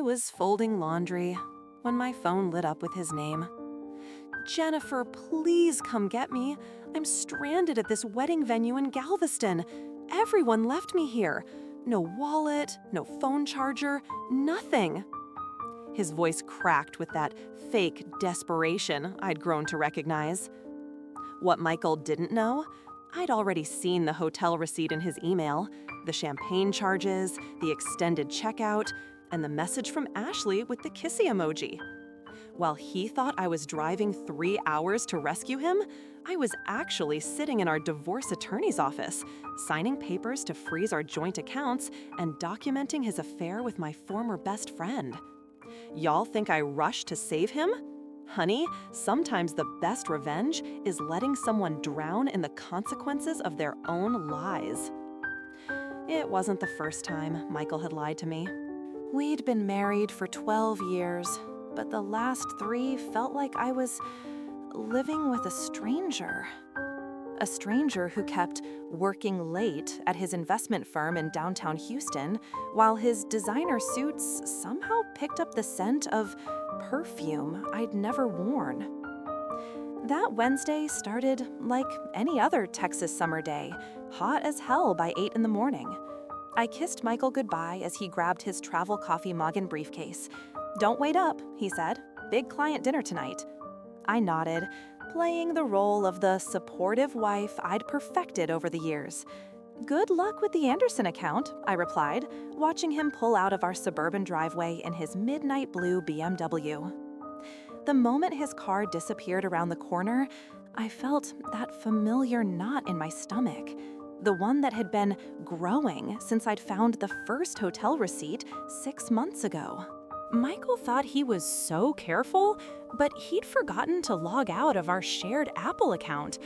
I was folding laundry when my phone lit up with his name. Jennifer, please come get me. I'm stranded at this wedding venue in Galveston. Everyone left me here. No wallet, no phone charger, nothing. His voice cracked with that fake desperation I'd grown to recognize. What Michael didn't know, I'd already seen the hotel receipt in his email, the champagne charges, the extended checkout, and the message from Ashley with the kissy emoji. While he thought I was driving 3 hours to rescue him, I was actually sitting in our divorce attorney's office, signing papers to freeze our joint accounts and documenting his affair with my former best friend. Y'all think I rushed to save him? Honey, sometimes the best revenge is letting someone drown in the consequences of their own lies. It wasn't the first time Michael had lied to me. We'd been married for 12 years, but the last 3 felt like I was living with a stranger. A stranger who kept working late at his investment firm in downtown Houston, while his designer suits somehow picked up the scent of perfume I'd never worn. That Wednesday started like any other Texas summer day, hot as hell by 8 in the morning. I kissed Michael goodbye as he grabbed his travel coffee mug and briefcase. "Don't wait up," he said. "Big client dinner tonight." I nodded, playing the role of the supportive wife I'd perfected over the years. "Good luck with the Anderson account," I replied, watching him pull out of our suburban driveway in his midnight blue BMW. The moment his car disappeared around the corner, I felt that familiar knot in my stomach, the one that had been growing since I'd found the first hotel receipt 6 months ago. Michael thought he was so careful, but he'd forgotten to log out of our shared Apple account.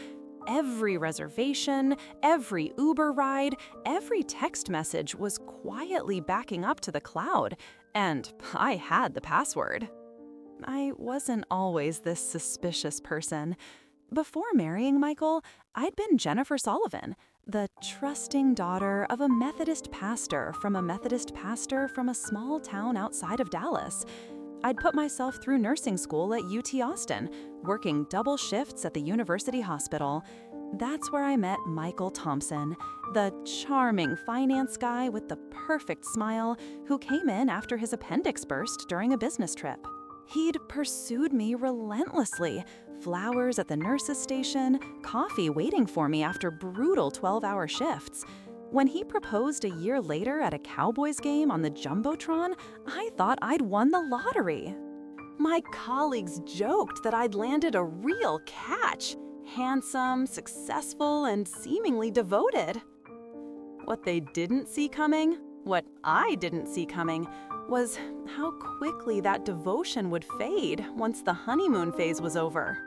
Every reservation, every Uber ride, every text message was quietly backing up to the cloud, and I had the password. I wasn't always this suspicious person. Before marrying Michael, I'd been Jennifer Sullivan, the trusting daughter of a Methodist pastor from a small town outside of Dallas. I'd put myself through nursing school at UT Austin, working double shifts at the university hospital. That's where I met Michael Thompson, the charming finance guy with the perfect smile who came in after his appendix burst during a business trip. He'd pursued me relentlessly, flowers at the nurse's station, coffee waiting for me after brutal 12-hour shifts. When he proposed a year later at a Cowboys game on the Jumbotron, I thought I'd won the lottery. My colleagues joked that I'd landed a real catch, handsome, successful, and seemingly devoted. What they didn't see coming, what I didn't see coming, was how quickly that devotion would fade once the honeymoon phase was over.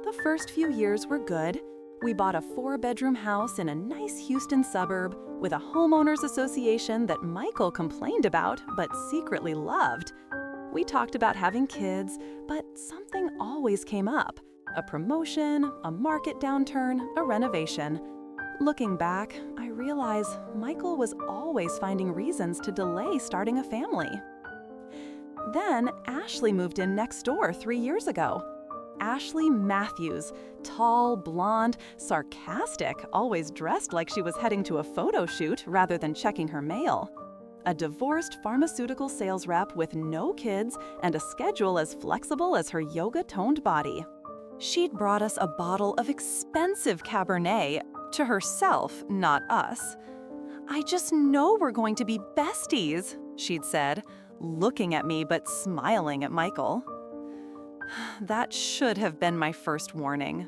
The first few years were good. We bought a 4-bedroom house in a nice Houston suburb with a homeowners association that Michael complained about but secretly loved. We talked about having kids, but something always came up. A promotion, a market downturn, a renovation. Looking back, I realize Michael was always finding reasons to delay starting a family. Then Ashley moved in next door 3 years ago. Ashley Matthews, tall, blonde, sarcastic, always dressed like she was heading to a photo shoot rather than checking her mail. A divorced pharmaceutical sales rep with no kids and a schedule as flexible as her yoga-toned body. She'd brought us a bottle of expensive Cabernet, to herself, not us. "I just know we're going to be besties," she'd said, looking at me but smiling at Michael. That should have been my first warning.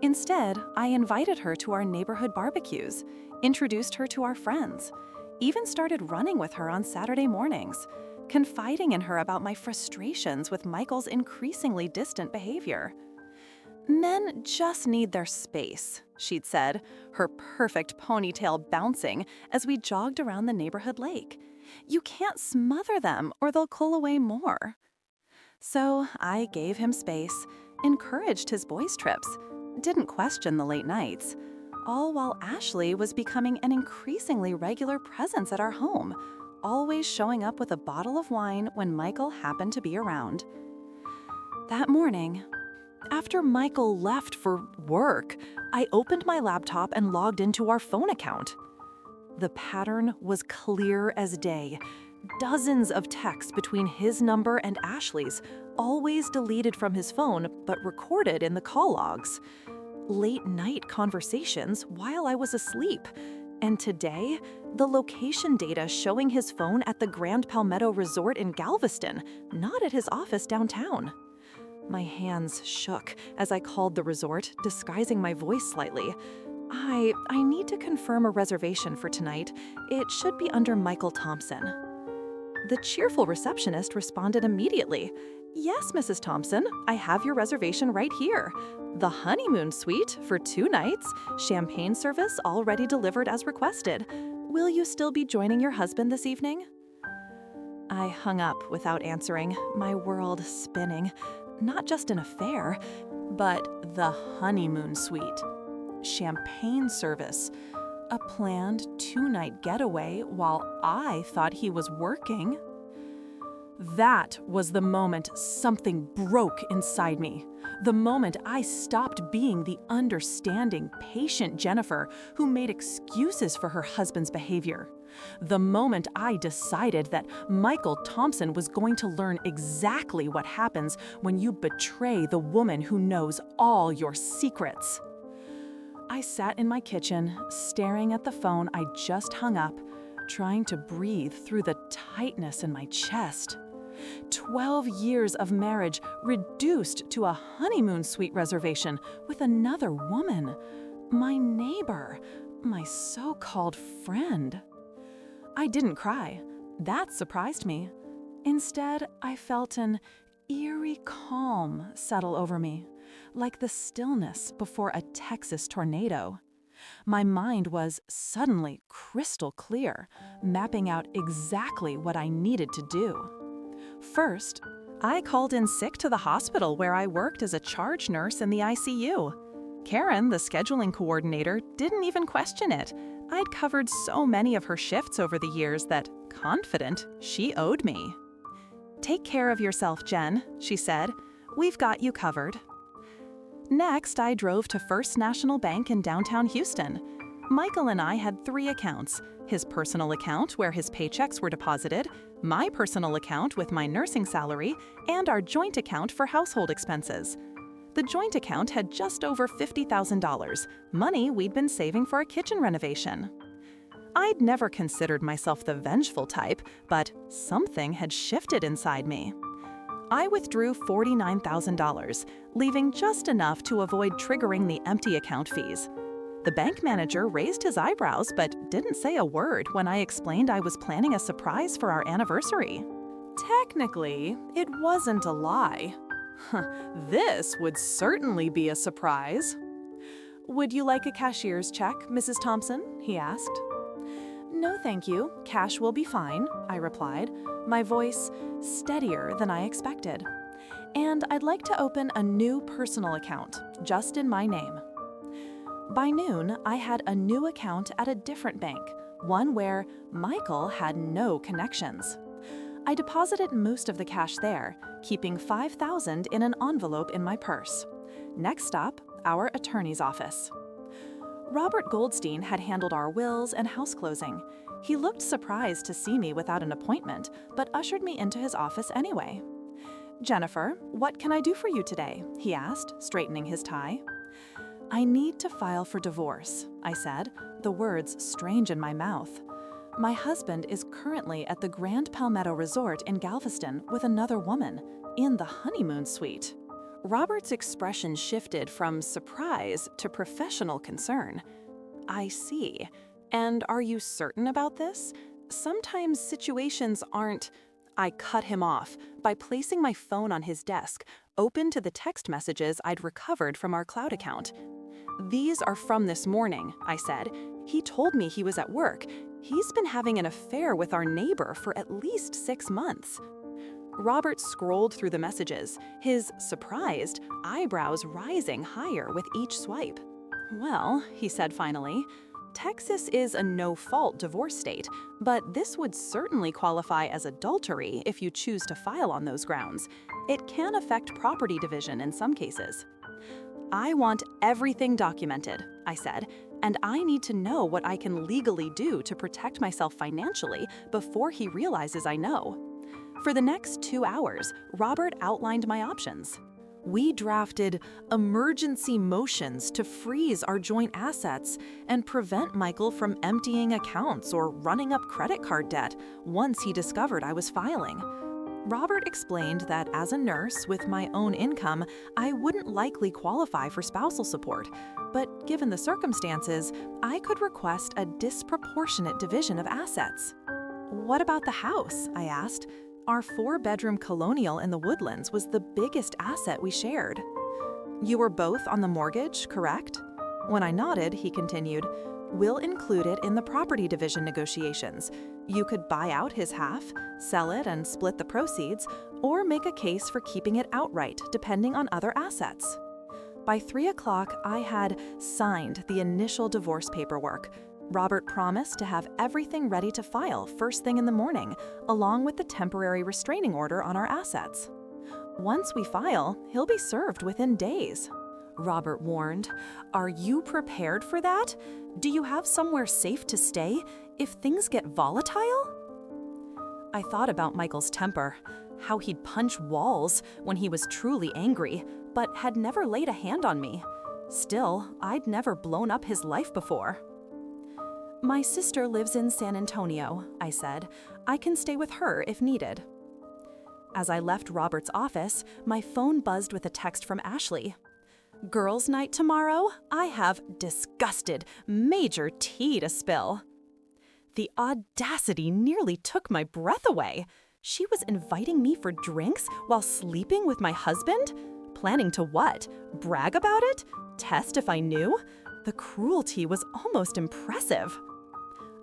Instead, I invited her to our neighborhood barbecues, introduced her to our friends, even started running with her on Saturday mornings, confiding in her about my frustrations with Michael's increasingly distant behavior. "Men just need their space," she'd said, her perfect ponytail bouncing as we jogged around the neighborhood lake. "You can't smother them or they'll pull away more." So I gave him space, encouraged his boys' trips, didn't question the late nights, all while Ashley was becoming an increasingly regular presence at our home, always showing up with a bottle of wine when Michael happened to be around. That morning, after Michael left for work, I opened my laptop and logged into our phone account. The pattern was clear as day. Dozens of texts between his number and Ashley's, always deleted from his phone but recorded in the call logs. Late-night conversations while I was asleep. And today, the location data showing his phone at the Grand Palmetto Resort in Galveston, not at his office downtown. My hands shook as I called the resort, disguising my voice slightly. I need to confirm a reservation for tonight. It should be under Michael Thompson. The cheerful receptionist responded immediately. Yes, Mrs. Thompson, I have your reservation right here. The honeymoon suite for 2 nights, champagne service already delivered as requested. Will you still be joining your husband this evening? I hung up without answering, my world spinning. Not just an affair, but the honeymoon suite. Champagne service. A planned 2-night getaway while I thought he was working. That was the moment something broke inside me. The moment I stopped being the understanding, patient Jennifer who made excuses for her husband's behavior. The moment I decided that Michael Thompson was going to learn exactly what happens when you betray the woman who knows all your secrets. I sat in my kitchen, staring at the phone I just hung up, trying to breathe through the tightness in my chest. 12 years of marriage reduced to a honeymoon suite reservation with another woman. My neighbor, my so-called friend. I didn't cry. That surprised me. Instead, I felt an eerie calm settle over me, like the stillness before a Texas tornado. My mind was suddenly crystal clear, mapping out exactly what I needed to do. First, I called in sick to the hospital where I worked as a charge nurse in the ICU. Karen, the scheduling coordinator, didn't even question it. I'd covered so many of her shifts over the years that, confident, she owed me. "Take care of yourself, Jen," she said. "We've got you covered." Next, I drove to First National Bank in downtown Houston. Michael and I had 3 accounts: his personal account where his paychecks were deposited, my personal account with my nursing salary, and our joint account for household expenses. The joint account had just over $50,000, money we'd been saving for a kitchen renovation. I'd never considered myself the vengeful type, but something had shifted inside me. I withdrew $49,000, leaving just enough to avoid triggering the empty account fees. The bank manager raised his eyebrows but didn't say a word when I explained I was planning a surprise for our anniversary. Technically, it wasn't a lie. This would certainly be a surprise. "Would you like a cashier's check, Mrs. Thompson?" he asked. "No, thank you. Cash will be fine," I replied, my voice steadier than I expected. "And I'd like to open a new personal account, just in my name." By noon, I had a new account at a different bank, one where Michael had no connections. I deposited most of the cash there, keeping $5,000 in an envelope in my purse. Next stop, our attorney's office. Robert Goldstein had handled our wills and house closing. He looked surprised to see me without an appointment, but ushered me into his office anyway. "Jennifer, what can I do for you today?" he asked, straightening his tie. "I need to file for divorce," I said, the words strange in my mouth. "My husband is currently at the Grand Palmetto Resort in Galveston with another woman, in the honeymoon suite." Robert's expression shifted from surprise to professional concern. "I see. And are you certain about this? Sometimes situations aren't—" I cut him off by placing my phone on his desk, open to the text messages I'd recovered from our cloud account. "These are from this morning," I said. "He told me he was at work. He's been having an affair with our neighbor for at least 6 months." Robert scrolled through the messages, his surprised eyebrows rising higher with each swipe. "Well," he said finally, Texas is a no-fault divorce state, but this would certainly qualify as adultery if you choose to file on those grounds. It can affect property division in some cases. I want everything documented, I said, and I need to know what I can legally do to protect myself financially before he realizes I know. For the next 2 hours, Robert outlined my options. We drafted emergency motions to freeze our joint assets and prevent Michael from emptying accounts or running up credit card debt once he discovered I was filing. Robert explained that as a nurse with my own income, I wouldn't likely qualify for spousal support, but given the circumstances, I could request a disproportionate division of assets. What about the house? I asked. Our 4-bedroom colonial in the Woodlands was the biggest asset we shared. You were both on the mortgage, correct? When I nodded, he continued, we'll include it in the property division negotiations. You could buy out his half, sell it and split the proceeds, or make a case for keeping it outright, depending on other assets. By 3 o'clock, I had signed the initial divorce paperwork. Robert promised to have everything ready to file first thing in the morning, along with the temporary restraining order on our assets. Once we file, he'll be served within days. Robert warned, "Are you prepared for that? Do you have somewhere safe to stay if things get volatile?" I thought about Michael's temper, how he'd punch walls when he was truly angry, but had never laid a hand on me. Still, I'd never blown up his life before. My sister lives in San Antonio, I said. I can stay with her if needed. As I left Robert's office, my phone buzzed with a text from Ashley. Girls' night tomorrow? I have disgusted, major tea to spill. The audacity nearly took my breath away. She was inviting me for drinks while sleeping with my husband? Planning to what? Brag about it? Test if I knew? The cruelty was almost impressive.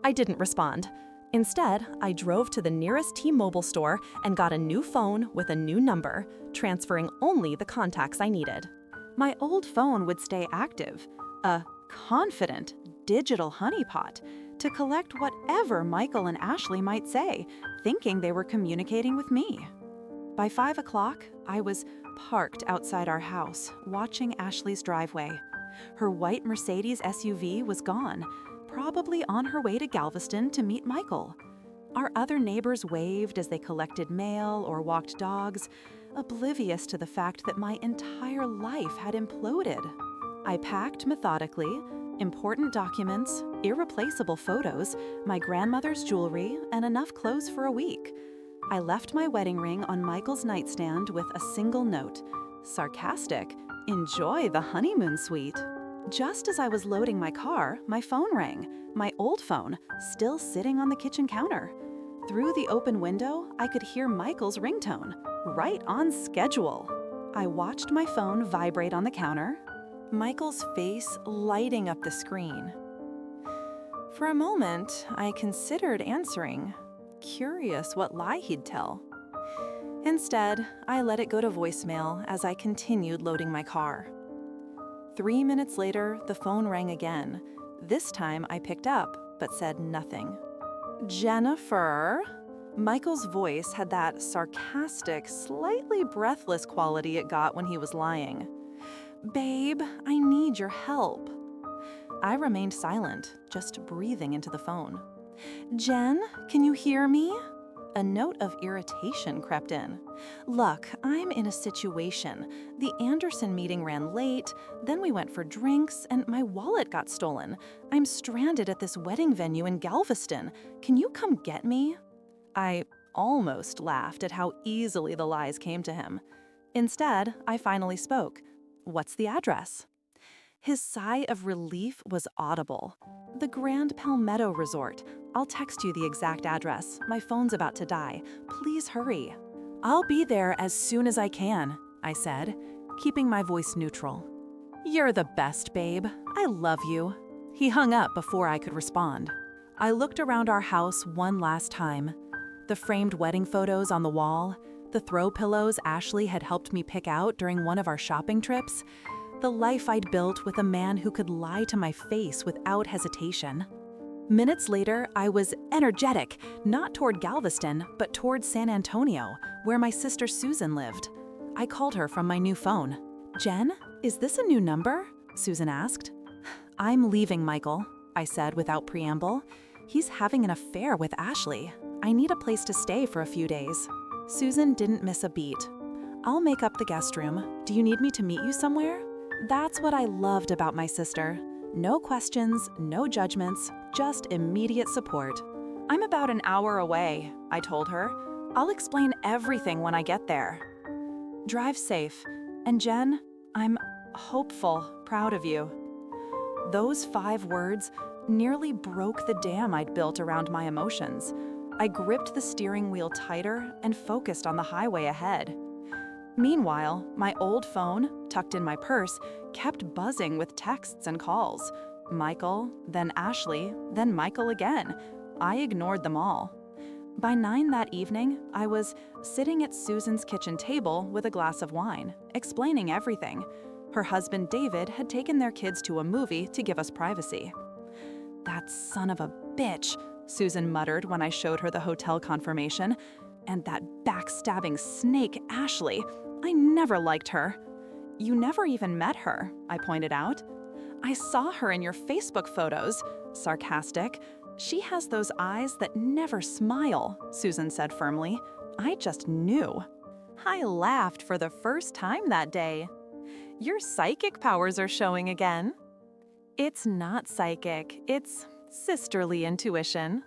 I didn't respond. Instead, I drove to the nearest T-Mobile store and got a new phone with a new number, transferring only the contacts I needed. My old phone would stay active, a confident digital honeypot, to collect whatever Michael and Ashley might say, thinking they were communicating with me. By 5 o'clock, I was parked outside our house, watching Ashley's driveway. Her white Mercedes SUV was gone, probably on her way to Galveston to meet Michael. Our other neighbors waved as they collected mail or walked dogs, oblivious to the fact that my entire life had imploded. I packed methodically, important documents, irreplaceable photos, my grandmother's jewelry, and enough clothes for a week. I left my wedding ring on Michael's nightstand with a single note, sarcastic, "Enjoy the honeymoon suite." Just as I was loading my car, my phone rang, my old phone, still sitting on the kitchen counter. Through the open window, I could hear Michael's ringtone, right on schedule. I watched my phone vibrate on the counter, Michael's face lighting up the screen. For a moment, I considered answering, curious what lie he'd tell. Instead, I let it go to voicemail as I continued loading my car. 3 minutes later, the phone rang again. This time I picked up, but said nothing. "Jennifer?" Michael's voice had that sarcastic, slightly breathless quality it got when he was lying. "Babe, I need your help." I remained silent, just breathing into the phone. "Jen, can you hear me?" A note of irritation crept in. "Look, I'm in a situation. The Anderson meeting ran late, then we went for drinks, and my wallet got stolen. I'm stranded at this wedding venue in Galveston. Can you come get me?" I almost laughed at how easily the lies came to him. Instead, I finally spoke. "What's the address?" His sigh of relief was audible. "The Grand Palmetto Resort. I'll text you the exact address. My phone's about to die. Please hurry." "I'll be there as soon as I can," I said, keeping my voice neutral. "You're the best, babe. I love you." He hung up before I could respond. I looked around our house one last time. The framed wedding photos on the wall, the throw pillows Ashley had helped me pick out during one of our shopping trips. The life I'd built with a man who could lie to my face without hesitation. Minutes later, I was energetic, not toward Galveston, but toward San Antonio, where my sister Susan lived. I called her from my new phone. "Jen, is this a new number?" Susan asked. "I'm leaving Michael," I said without preamble. "He's having an affair with Ashley. I need a place to stay for a few days." Susan didn't miss a beat. "I'll make up the guest room. Do you need me to meet you somewhere?" That's what I loved about my sister. No questions, no judgments, just immediate support. "I'm about an hour away," I told her. "I'll explain everything when I get there." "Drive safe. And Jen, I'm hopeful, proud of you." Those 5 words nearly broke the dam I'd built around my emotions. I gripped the steering wheel tighter and focused on the highway ahead. Meanwhile, my old phone, tucked in my purse, kept buzzing with texts and calls. Michael, then Ashley, then Michael again. I ignored them all. By 9 that evening, I was sitting at Susan's kitchen table with a glass of wine, explaining everything. Her husband David had taken their kids to a movie to give us privacy. "That son of a bitch," Susan muttered when I showed her the hotel confirmation. "And that backstabbing snake, Ashley. I never liked her." "You never even met her," I pointed out. "I saw her in your Facebook photos." Sarcastic. "She has those eyes that never smile," Susan said firmly. I just knew. I laughed for the first time that day. "Your psychic powers are showing again." "It's not psychic, it's sisterly intuition."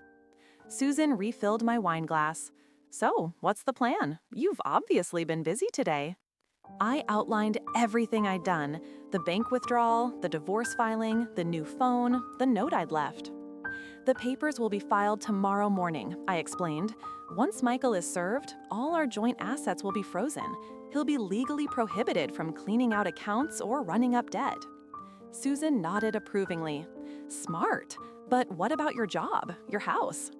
Susan refilled my wine glass. "So, what's the plan? You've obviously been busy today." I outlined everything I'd done: the bank withdrawal, the divorce filing, the new phone, the note I'd left. "The papers will be filed tomorrow morning," I explained. "Once Michael is served, all our joint assets will be frozen. He'll be legally prohibited from cleaning out accounts or running up debt." Susan nodded approvingly. "Smart. But what about your job, your house?"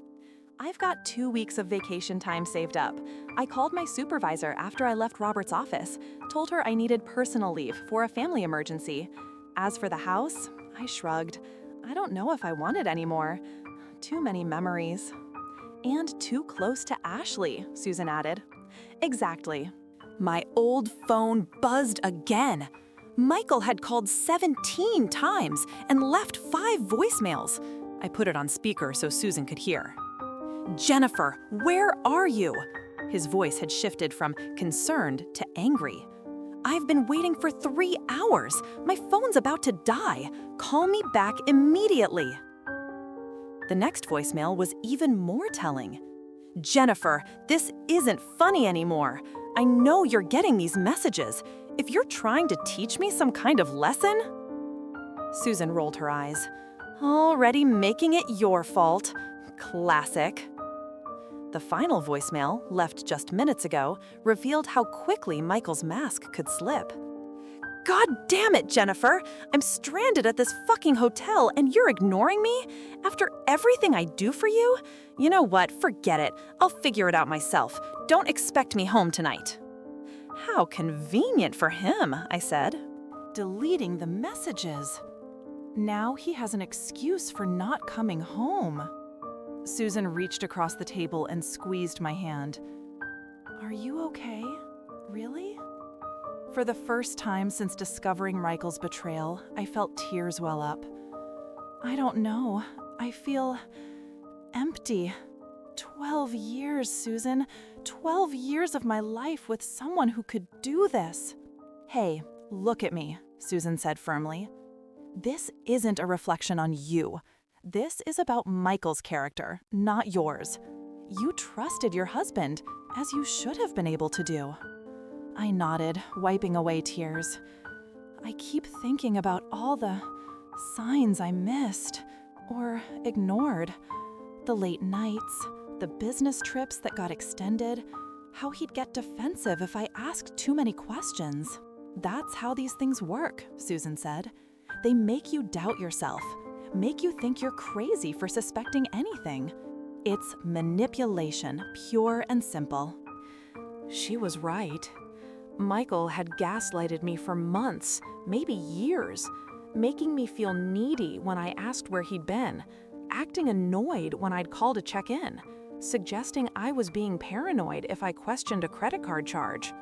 "I've got 2 weeks of vacation time saved up. I called my supervisor after I left Robert's office, told her I needed personal leave for a family emergency. As for the house," I shrugged. "I don't know if I want it anymore. Too many memories." "And too close to Ashley," Susan added. "Exactly." My old phone buzzed again. Michael had called 17 times and left 5 voicemails. I put it on speaker so Susan could hear. "Jennifer, where are you?" His voice had shifted from concerned to angry. "I've been waiting for 3 hours. My phone's about to die. Call me back immediately." The next voicemail was even more telling. "Jennifer, this isn't funny anymore. I know you're getting these messages. If you're trying to teach me some kind of lesson..." Susan rolled her eyes. "Already making it your fault. Classic." The final voicemail, left just minutes ago, revealed how quickly Michael's mask could slip. "God damn it, Jennifer! I'm stranded at this fucking hotel and you're ignoring me? After everything I do for you? You know what, forget it. I'll figure it out myself. Don't expect me home tonight." "How convenient for him," I said. Deleting the messages. Now he has an excuse for not coming home. Susan reached across the table and squeezed my hand. "Are you okay? Really?" For the first time since discovering Michael's betrayal, I felt tears well up. "I don't know. I feel empty. 12 years, Susan. 12 years of my life with someone who could do this." "Hey, look at me," Susan said firmly. "This isn't a reflection on you. This is about Michael's character, not yours. You trusted your husband, as you should have been able to do." I nodded, wiping away tears. I keep thinking about all the signs I missed or ignored. The late nights, the business trips that got extended, how he'd get defensive if I asked too many questions. "That's how these things work," Susan said. "They make you doubt yourself, make you think you're crazy for suspecting anything. It's manipulation, pure and simple." She was right. Michael had gaslighted me for months, maybe years, making me feel needy when I asked where he'd been, acting annoyed when I'd call to check in, suggesting I was being paranoid if I questioned a credit card charge.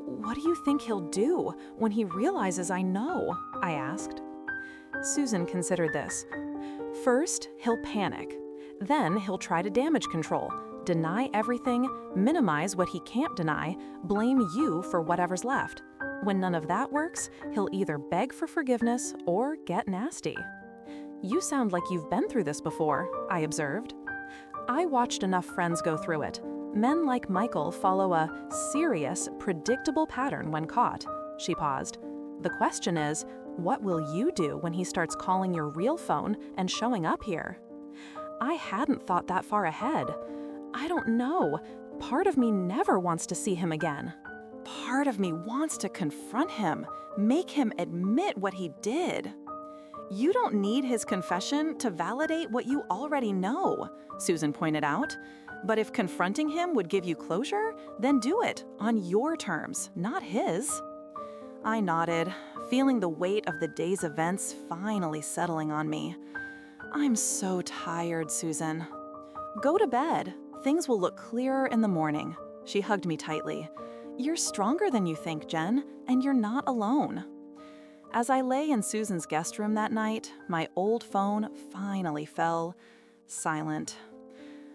"What do you think he'll do when he realizes I know?" I asked. Susan considered this. "First, he'll panic. Then he'll try to damage control, deny everything, minimize what he can't deny, blame you for whatever's left. When none of that works, he'll either beg for forgiveness or get nasty." "You sound like you've been through this before," I observed. "I watched enough friends go through it. Men like Michael follow a serious, predictable pattern when caught." She paused. "The question is, what will you do when he starts calling your real phone and showing up here?" I hadn't thought that far ahead. I don't know. Part of me never wants to see him again. Part of me wants to confront him, make him admit what he did. "You don't need his confession to validate what you already know," Susan pointed out. "But if confronting him would give you closure, then do it on your terms, not his." I nodded, feeling the weight of the day's events finally settling on me. "I'm so tired, Susan." "Go to bed. Things will look clearer in the morning." She hugged me tightly. "You're stronger than you think, Jen, and you're not alone." As I lay in Susan's guest room that night, my old phone finally fell silent.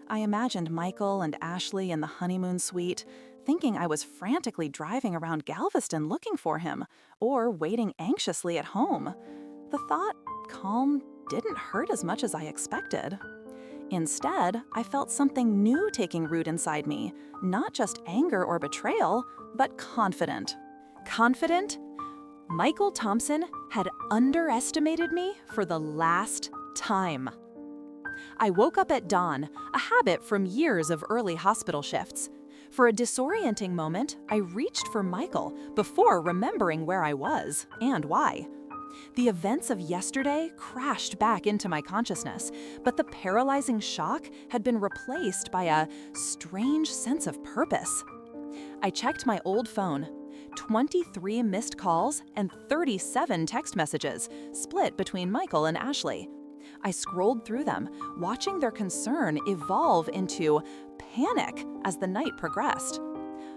I imagined Michael and Ashley in the honeymoon suite, thinking I was frantically driving around Galveston looking for him, or waiting anxiously at home. The thought, calm, didn't hurt as much as I expected. Instead, I felt something new taking root inside me, not just anger or betrayal, but confident. Confident? Michael Thompson had underestimated me for the last time. I woke up at dawn, a habit from years of early hospital shifts. For a disorienting moment, I reached for Michael before remembering where I was and why. The events of yesterday crashed back into my consciousness, but the paralyzing shock had been replaced by a strange sense of purpose. I checked my old phone. 23 missed calls and 37 text messages, split between Michael and Ashley. I scrolled through them, watching their concern evolve into panic as the night progressed.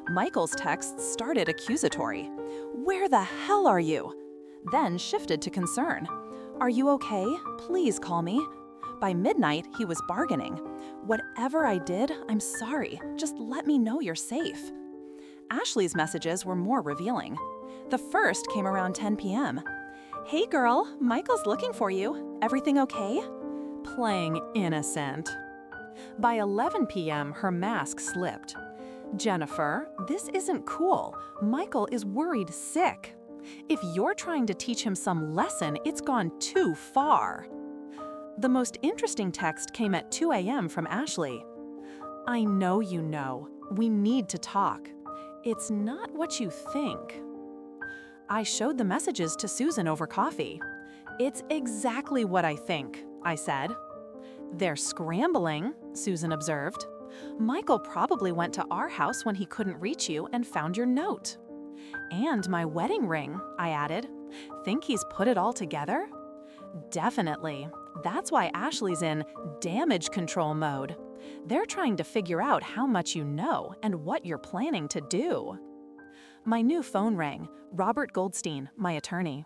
Michael's texts started accusatory. "Where the hell are you?" Then shifted to concern. "Are you okay? Please call me." By midnight, he was bargaining. "Whatever I did, I'm sorry. Just let me know you're safe." Ashley's messages were more revealing. The first came around 10 p.m. "Hey girl, Michael's looking for you. Everything okay?" Playing innocent. By 11 p.m., her mask slipped. "Jennifer, this isn't cool. Michael is worried sick. If you're trying to teach him some lesson, it's gone too far." The most interesting text came at 2 a.m. from Ashley. "I know you know. We need to talk. It's not what you think." I showed the messages to Susan over coffee. "It's exactly what I think," I said. "They're scrambling," Susan observed. "Michael probably went to our house when he couldn't reach you and found your note." "And my wedding ring," I added. "Think he's put it all together?" "Definitely. That's why Ashley's in damage control mode. They're trying to figure out how much you know and what you're planning to do." My new phone rang. Robert Goldstein, my attorney.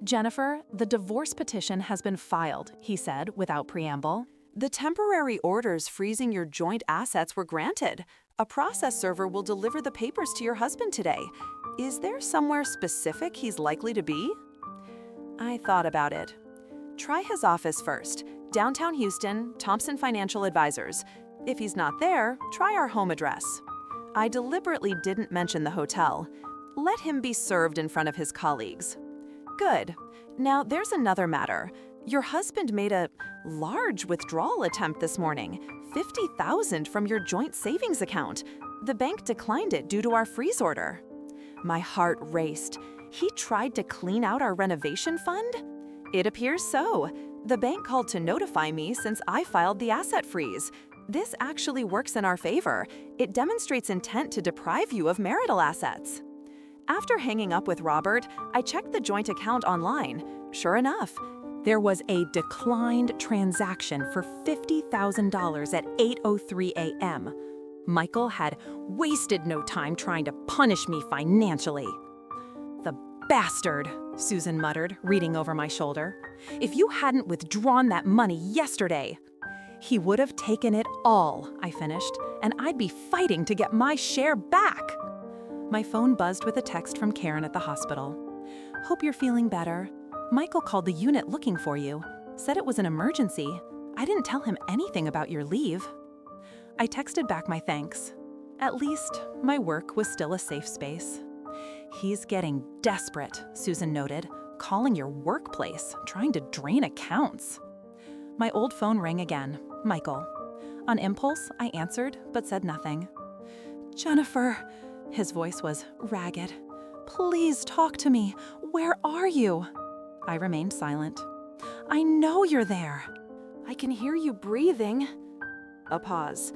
"Jennifer, the divorce petition has been filed," he said without preamble. "The temporary orders freezing your joint assets were granted. A process server will deliver the papers to your husband today. Is there somewhere specific he's likely to be?" I thought about it. "Try his office first. Downtown Houston, Thompson Financial Advisors. If he's not there, try our home address." I deliberately didn't mention the hotel. Let him be served in front of his colleagues. "Good. Now there's another matter. Your husband made a large withdrawal attempt this morning, $50,000 from your joint savings account. The bank declined it due to our freeze order." My heart raced. He tried to clean out our renovation fund? It appears so. The bank called to notify me since I filed the asset freeze. This actually works in our favor. It demonstrates intent to deprive you of marital assets. After hanging up with Robert, I checked the joint account online. Sure enough, there was a declined transaction for $50,000 at 8:03 a.m. Michael had wasted no time trying to punish me financially. "The bastard," Susan muttered, reading over my shoulder. "If you hadn't withdrawn that money yesterday." "He would have taken it all," I finished, "and I'd be fighting to get my share back." My phone buzzed with a text from Karen at the hospital. "Hope you're feeling better. Michael called the unit looking for you. Said it was an emergency. I didn't tell him anything about your leave." I texted back my thanks. At least, my work was still a safe space. "He's getting desperate," Susan noted, "calling your workplace, trying to drain accounts." My old phone rang again. Michael. On impulse, I answered, but said nothing. "Jennifer," his voice was ragged. "Please talk to me. Where are you?" I remained silent. "I know you're there. I can hear you breathing." A pause.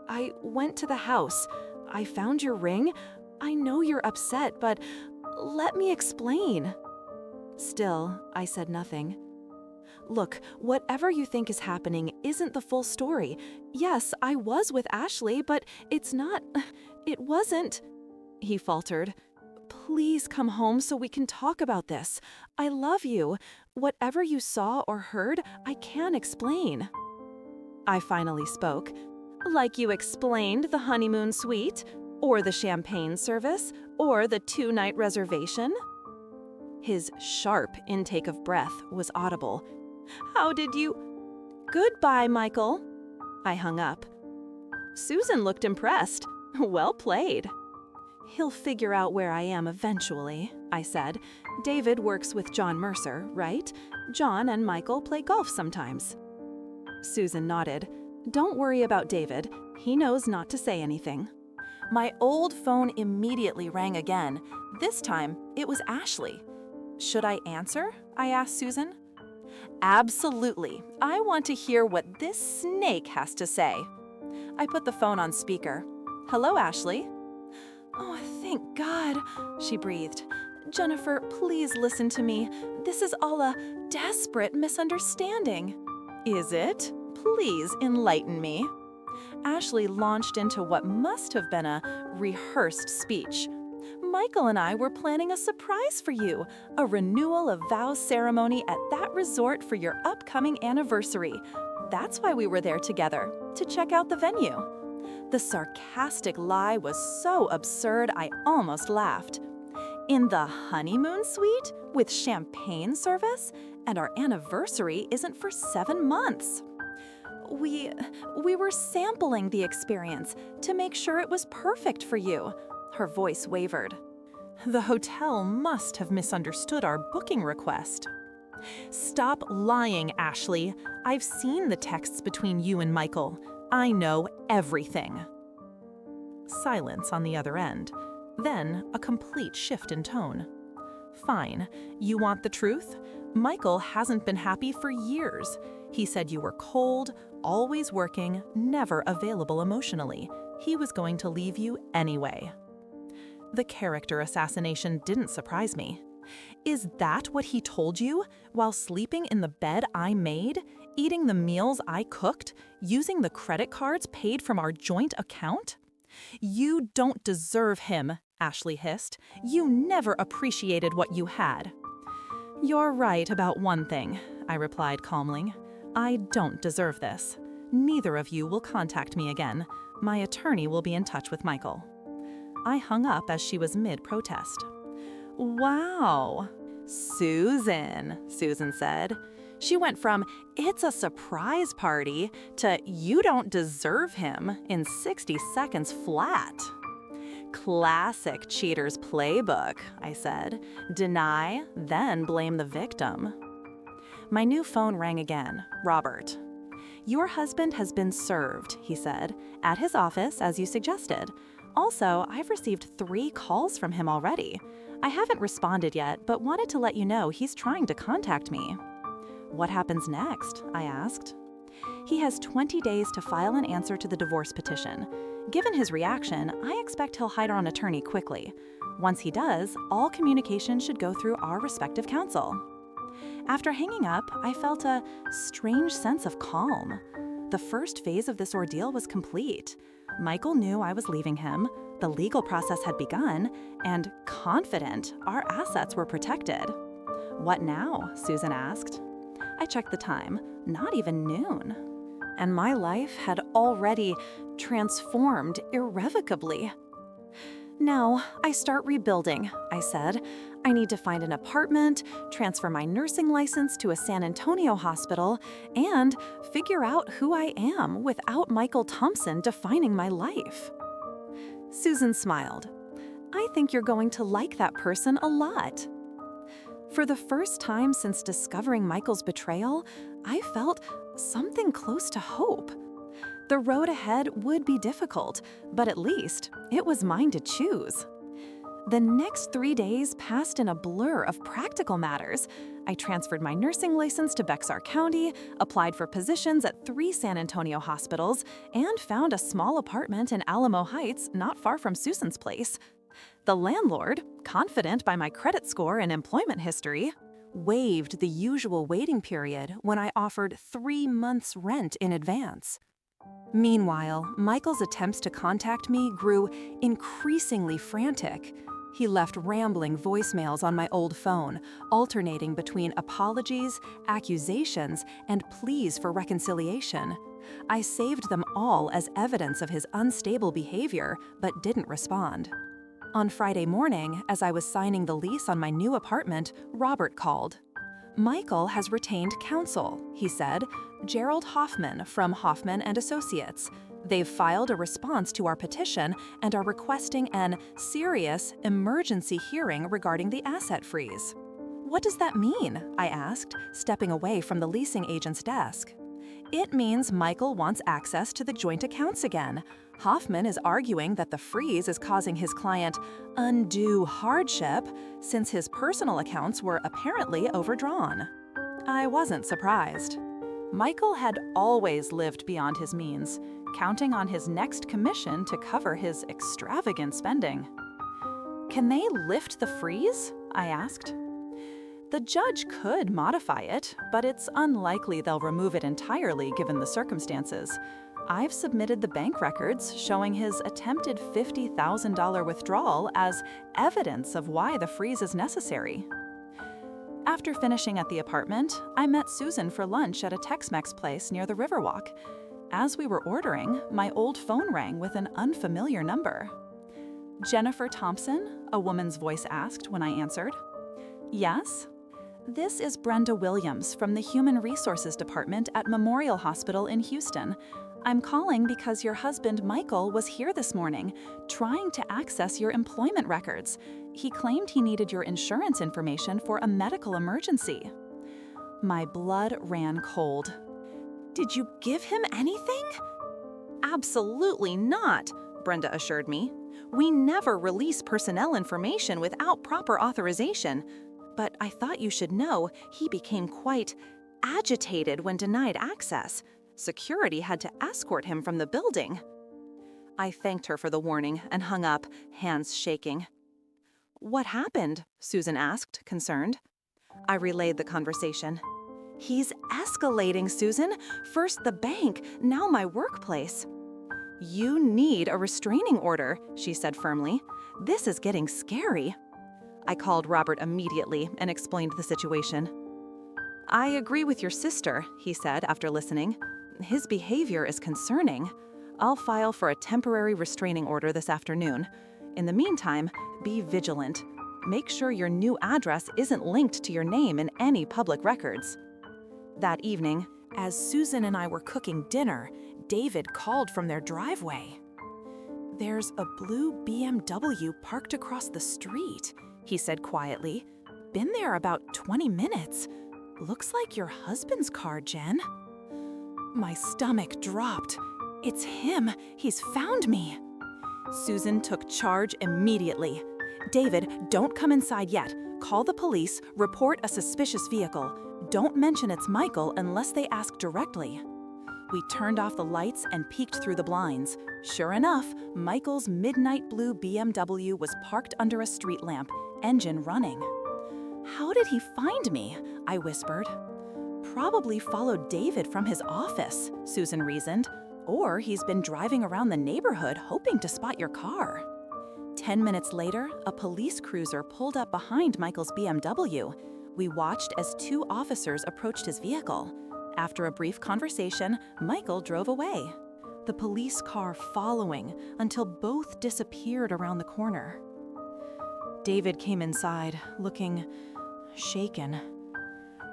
"I went to the house. I found your ring. I know you're upset, but let me explain." Still, I said nothing. "Look, whatever you think is happening isn't the full story. Yes, I was with Ashley, but it wasn't," he faltered. "Please come home so we can talk about this. I love you. Whatever you saw or heard, I can explain." I finally spoke. "Like you explained the honeymoon suite, or the champagne service, or the 2-night reservation?" His sharp intake of breath was audible. "How did you—" "Goodbye, Michael." I hung up. Susan looked impressed. Well played. "He'll figure out where I am eventually," I said. "David works with John Mercer, right? John and Michael play golf sometimes." Susan nodded. "Don't worry about David. He knows not to say anything." My old phone immediately rang again. This time, it was Ashley. "Should I answer?" I asked Susan. "Absolutely. I want to hear what this snake has to say." I put the phone on speaker. "Hello, Ashley." "Oh, thank God," she breathed. "Jennifer, please listen to me. This is all a desperate misunderstanding." "Is it? Please enlighten me." Ashley launched into what must have been a rehearsed speech. "Michael and I were planning a surprise for you, a renewal of vows ceremony at that resort for your upcoming anniversary. That's why we were there together, to check out the venue." The sarcastic lie was so absurd I almost laughed. "In the honeymoon suite? With champagne service? And our anniversary isn't for 7 months." We were sampling the experience to make sure it was perfect for you." Her voice wavered. "The hotel must have misunderstood our booking request." "Stop lying, Ashley. I've seen the texts between you and Michael. I know everything." Silence on the other end. Then a complete shift in tone. "Fine. You want the truth? Michael hasn't been happy for years. He said you were cold, always working, never available emotionally. He was going to leave you anyway." The character assassination didn't surprise me. "Is that what he told you? While sleeping in the bed I made? Eating the meals I cooked? Using the credit cards paid from our joint account?" "You don't deserve him," Ashley hissed. "You never appreciated what you had." "You're right about one thing," I replied calmly. "I don't deserve this. Neither of you will contact me again. My attorney will be in touch with Michael." I hung up as she was mid-protest. "Wow, Susan," Susan said. She went from "it's a surprise party" to "you don't deserve him" in 60 seconds flat. "Classic cheater's playbook," I said. "Deny, then blame the victim." My new phone rang again. Robert. "Your husband has been served," he said, "at his office as you suggested. Also, I've received 3 calls from him already. I haven't responded yet, but wanted to let you know he's trying to contact me." "What happens next?" I asked. He has 20 days to file an answer to the divorce petition. Given his reaction, I expect he'll hire an attorney quickly. Once he does, all communication should go through our respective counsel. After hanging up, I felt a strange sense of calm. The first phase of this ordeal was complete. Michael knew I was leaving him, the legal process had begun, and confident our assets were protected. "What now?" Susan asked. I checked the time, not even noon. And my life had already transformed irrevocably. "Now, I start rebuilding," I said. "I need to find an apartment, transfer my nursing license to a San Antonio hospital, and figure out who I am without Michael Thompson defining my life." Susan smiled. "I think you're going to like that person a lot." For the first time since discovering Michael's betrayal, I felt something close to hope. The road ahead would be difficult, but at least it was mine to choose. The next 3 days passed in a blur of practical matters. I transferred my nursing license to Bexar County, applied for positions at 3 San Antonio hospitals, and found a small apartment in Alamo Heights not far from Susan's place. The landlord, confident by my credit score and employment history, waived the usual waiting period when I offered 3 months' rent in advance. Meanwhile, Michael's attempts to contact me grew increasingly frantic. He left rambling voicemails on my old phone, alternating between apologies, accusations, and pleas for reconciliation. I saved them all as evidence of his unstable behavior, but didn't respond. On Friday morning, as I was signing the lease on my new apartment, Robert called. "Michael has retained counsel," he said, "Gerald Hoffman from Hoffman & Associates. They've filed a response to our petition and are requesting an serious emergency hearing regarding the asset freeze." "What does that mean?" I asked, stepping away from the leasing agent's desk. "It means Michael wants access to the joint accounts again. Hoffman is arguing that the freeze is causing his client undue hardship since his personal accounts were apparently overdrawn." I wasn't surprised. Michael had always lived beyond his means, counting on his next commission to cover his extravagant spending. "Can they lift the freeze?" I asked. "The judge could modify it, but it's unlikely they'll remove it entirely given the circumstances. I've submitted the bank records showing his attempted $50,000 withdrawal as evidence of why the freeze is necessary." After finishing at the apartment, I met Susan for lunch at a Tex-Mex place near the Riverwalk. As we were ordering, my old phone rang with an unfamiliar number. "Jennifer Thompson?" a woman's voice asked when I answered. "Yes?" "This is Brenda Williams from the Human Resources Department at Memorial Hospital in Houston. I'm calling because your husband, Michael, was here this morning, trying to access your employment records. He claimed he needed your insurance information for a medical emergency." My blood ran cold. "Did you give him anything?" "Absolutely not," Brenda assured me. "We never release personnel information without proper authorization. But I thought you should know he became quite agitated when denied access. Security had to escort him from the building." I thanked her for the warning and hung up, hands shaking. "What happened?" Susan asked, concerned. I relayed the conversation. "He's escalating, Susan. First the bank, now my workplace." "You need a restraining order," she said firmly. "This is getting scary." I called Robert immediately and explained the situation. "I agree with your sister," he said after listening. "His behavior is concerning. I'll file for a temporary restraining order this afternoon. In the meantime, be vigilant. Make sure your new address isn't linked to your name in any public records." That evening, as Susan and I were cooking dinner, David called from their driveway. "There's a blue BMW parked across the street," he said quietly. "Been there about 20 minutes. Looks like your husband's car, Jen." My stomach dropped. "It's him. He's found me." Susan took charge immediately. "David, don't come inside yet. Call the police, report a suspicious vehicle. Don't mention it's Michael unless they ask directly." We turned off the lights and peeked through the blinds. Sure enough, Michael's midnight blue BMW was parked under a street lamp, engine running. "How did he find me?" I whispered. "Probably followed David from his office," Susan reasoned. "Or he's been driving around the neighborhood hoping to spot your car." 10 minutes later, a police cruiser pulled up behind Michael's BMW. We watched as 2 officers approached his vehicle. After a brief conversation, Michael drove away, the police car following until both disappeared around the corner. David came inside, looking shaken.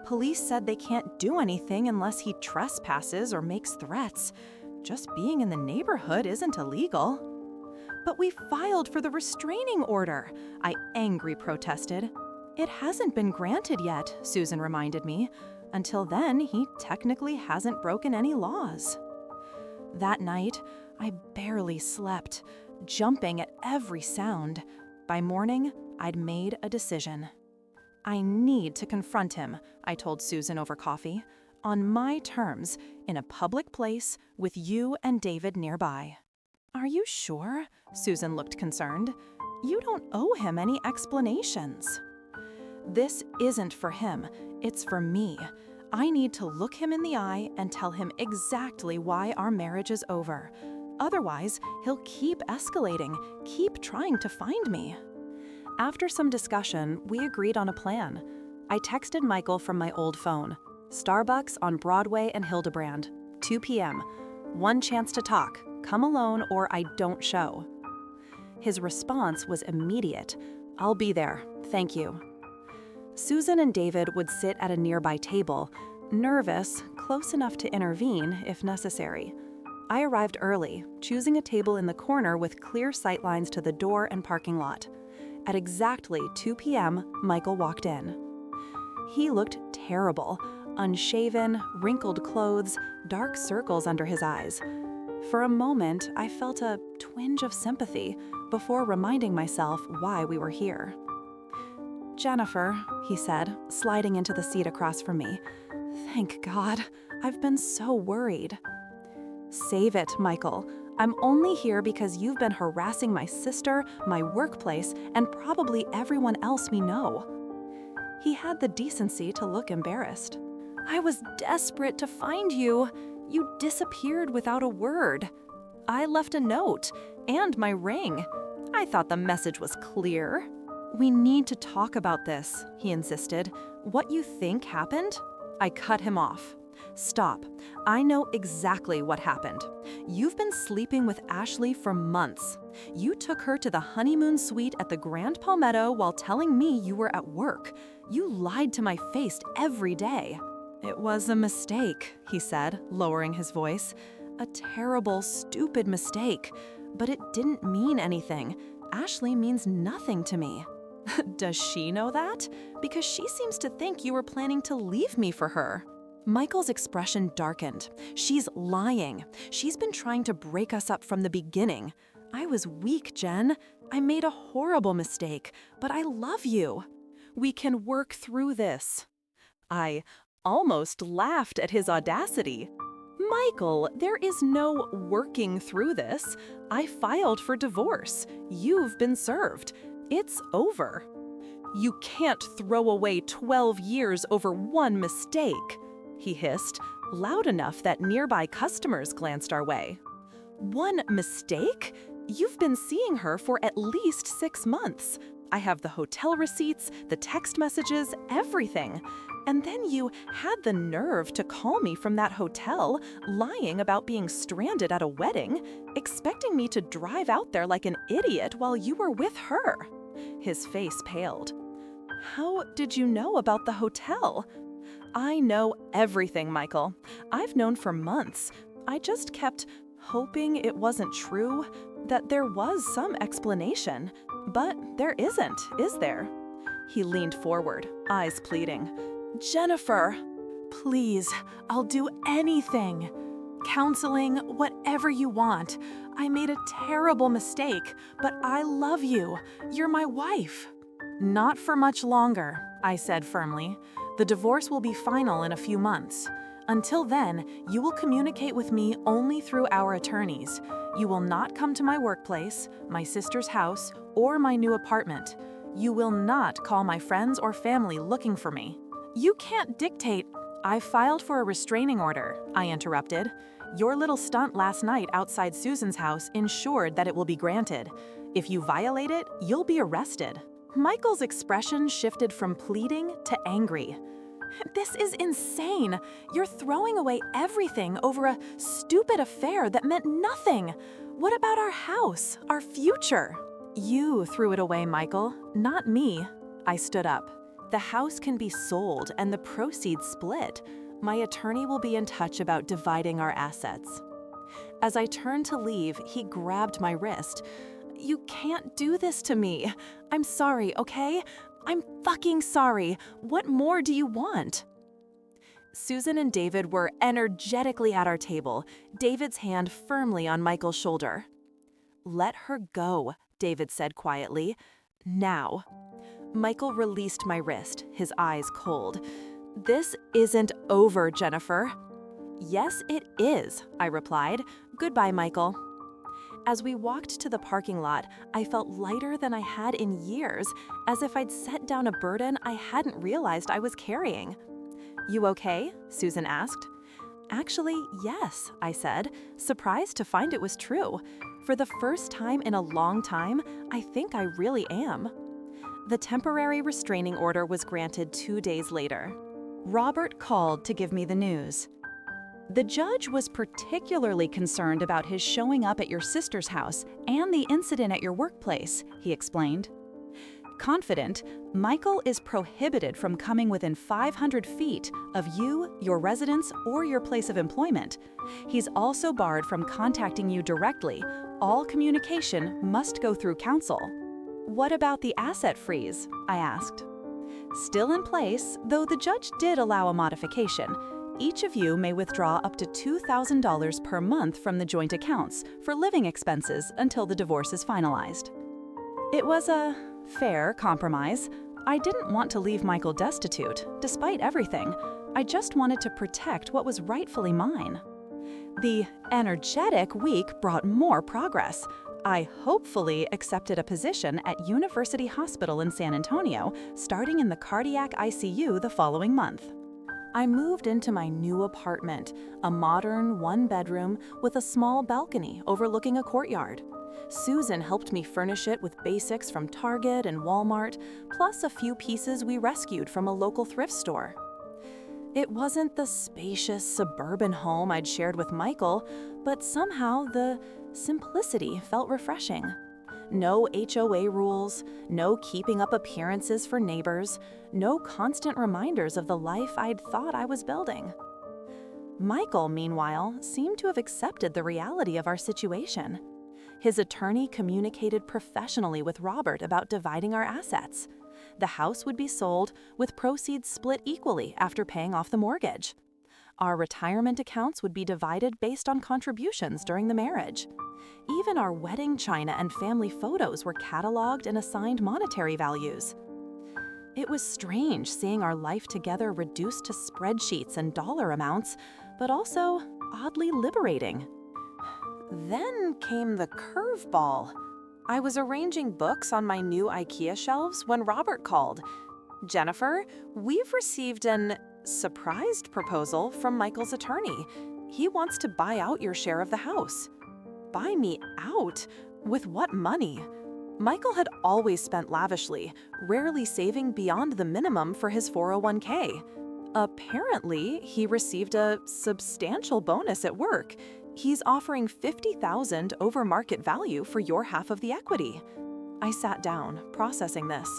Police said they can't do anything unless he trespasses or makes threats. Just being in the neighborhood isn't illegal. "But we filed for the restraining order," I angrily protested. "It hasn't been granted yet," Susan reminded me. "Until then, he technically hasn't broken any laws." That night, I barely slept, jumping at every sound. By morning, I'd made a decision. "I need to confront him," I told Susan over coffee. "On my terms, in a public place, with you and David nearby." "Are you sure?" Susan looked concerned. "You don't owe him any explanations." "This isn't for him, it's for me. I need to look him in the eye and tell him exactly why our marriage is over. Otherwise, he'll keep escalating, keep trying to find me." After some discussion, we agreed on a plan. I texted Michael from my old phone. "Starbucks on Broadway and Hildebrand, 2 p.m. One chance to talk. Come alone or I don't show." His response was immediate. "I'll be there. Thank you." Susan and David would sit at a nearby table, nervous, close enough to intervene if necessary. I arrived early, choosing a table in the corner with clear sightlines to the door and parking lot. At exactly 2 p.m., Michael walked in. He looked terrible, unshaven, wrinkled clothes, dark circles under his eyes. For a moment, I felt a twinge of sympathy before reminding myself why we were here. "Jennifer," he said, sliding into the seat across from me. "Thank God. I've been so worried." "Save it, Michael. I'm only here because you've been harassing my sister, my workplace, and probably everyone else we know." He had the decency to look embarrassed. "I was desperate to find you. You disappeared without a word. I left a note, and my ring. I thought the message was clear." "We need to talk about this," he insisted. "What you think happened?" I cut him off. "Stop. I know exactly what happened. You've been sleeping with Ashley for months. You took her to the honeymoon suite at the Grand Palmetto while telling me you were at work. You lied to my face every day." "It was a mistake," he said, lowering his voice. "A terrible, stupid mistake. But it didn't mean anything. Ashley means nothing to me." "Does she know that? Because she seems to think you were planning to leave me for her." Michael's expression darkened. "She's lying. She's been trying to break us up from the beginning. I was weak, Jen. I made a horrible mistake, but I love you. We can work through this." I almost laughed at his audacity. "Michael, there is no working through this. I filed for divorce. You've been served. It's over." "You can't throw away 12 years over one mistake," he hissed, loud enough that nearby customers glanced our way. "One mistake? You've been seeing her for at least 6 months. I have the hotel receipts, the text messages, everything. And then you had the nerve to call me from that hotel, lying about being stranded at a wedding, expecting me to drive out there like an idiot while you were with her." His face paled. "How did you know about the hotel?" "I know everything, Michael. I've known for months. I just kept hoping it wasn't true, that there was some explanation. But there isn't, is there?" He leaned forward, eyes pleading. "Jennifer, please, I'll do anything. Counseling, whatever you want. I made a terrible mistake, but I love you. You're my wife." "Not for much longer," I said firmly. "The divorce will be final in a few months. Until then, you will communicate with me only through our attorneys. You will not come to my workplace, my sister's house, or my new apartment. You will not call my friends or family looking for me. You can't dictate. I filed for a restraining order, I interrupted. Your little stunt last night outside Susan's house ensured that it will be granted. If you violate it, you'll be arrested. Michael's expression shifted from pleading to angry. This is insane. You're throwing away everything over a stupid affair that meant nothing. What about our house, our future? You threw it away, Michael, not me. I stood up. The house can be sold and the proceeds split. My attorney will be in touch about dividing our assets. As I turned to leave, he grabbed my wrist. You can't do this to me. I'm sorry, okay? I'm fucking sorry. What more do you want? Susan and David were energetically at our table, David's hand firmly on Michael's shoulder. Let her go, David said quietly. Now. Michael released my wrist, his eyes cold. This isn't over, Jennifer. Yes, it is, I replied. Goodbye, Michael. As we walked to the parking lot, I felt lighter than I had in years, as if I'd set down a burden I hadn't realized I was carrying. You okay? Susan asked. Actually, yes, I said, surprised to find it was true. For the first time in a long time, I think I really am. The temporary restraining order was granted 2 days later. Robert called to give me the news. The judge was particularly concerned about his showing up at your sister's house and the incident at your workplace, he explained. Confident, Michael is prohibited from coming within 500 feet of you, your residence, or your place of employment. He's also barred from contacting you directly. All communication must go through counsel. What about the asset freeze? I asked. Still in place, though the judge did allow a modification. Each of you may withdraw up to $2,000 per month from the joint accounts for living expenses until the divorce is finalized. It was a fair compromise. I didn't want to leave Michael destitute, despite everything. I just wanted to protect what was rightfully mine. The energetic week brought more progress. I hopefully accepted a position at University Hospital in San Antonio, starting in the cardiac ICU the following month. I moved into my new apartment, a modern one-bedroom with a small balcony overlooking a courtyard. Susan helped me furnish it with basics from Target and Walmart, plus a few pieces we rescued from a local thrift store. It wasn't the spacious suburban home I'd shared with Michael, but somehow the simplicity felt refreshing. No HOA rules, no keeping up appearances for neighbors, no constant reminders of the life I'd thought I was building. Michael, meanwhile, seemed to have accepted the reality of our situation. His attorney communicated professionally with Robert about dividing our assets. The house would be sold, with proceeds split equally after paying off the mortgage. Our retirement accounts would be divided based on contributions during the marriage. Even our wedding china and family photos were cataloged and assigned monetary values. It was strange seeing our life together reduced to spreadsheets and dollar amounts, but also oddly liberating. Then came the curveball. I was arranging books on my new IKEA shelves when Robert called. Jennifer, we've received an surprised proposal from Michael's attorney. He wants to buy out your share of the house. Buy me out? With what money? Michael had always spent lavishly, rarely saving beyond the minimum for his 401k. Apparently, he received a substantial bonus at work. He's offering $50,000 over market value for your half of the equity. I sat down, processing this.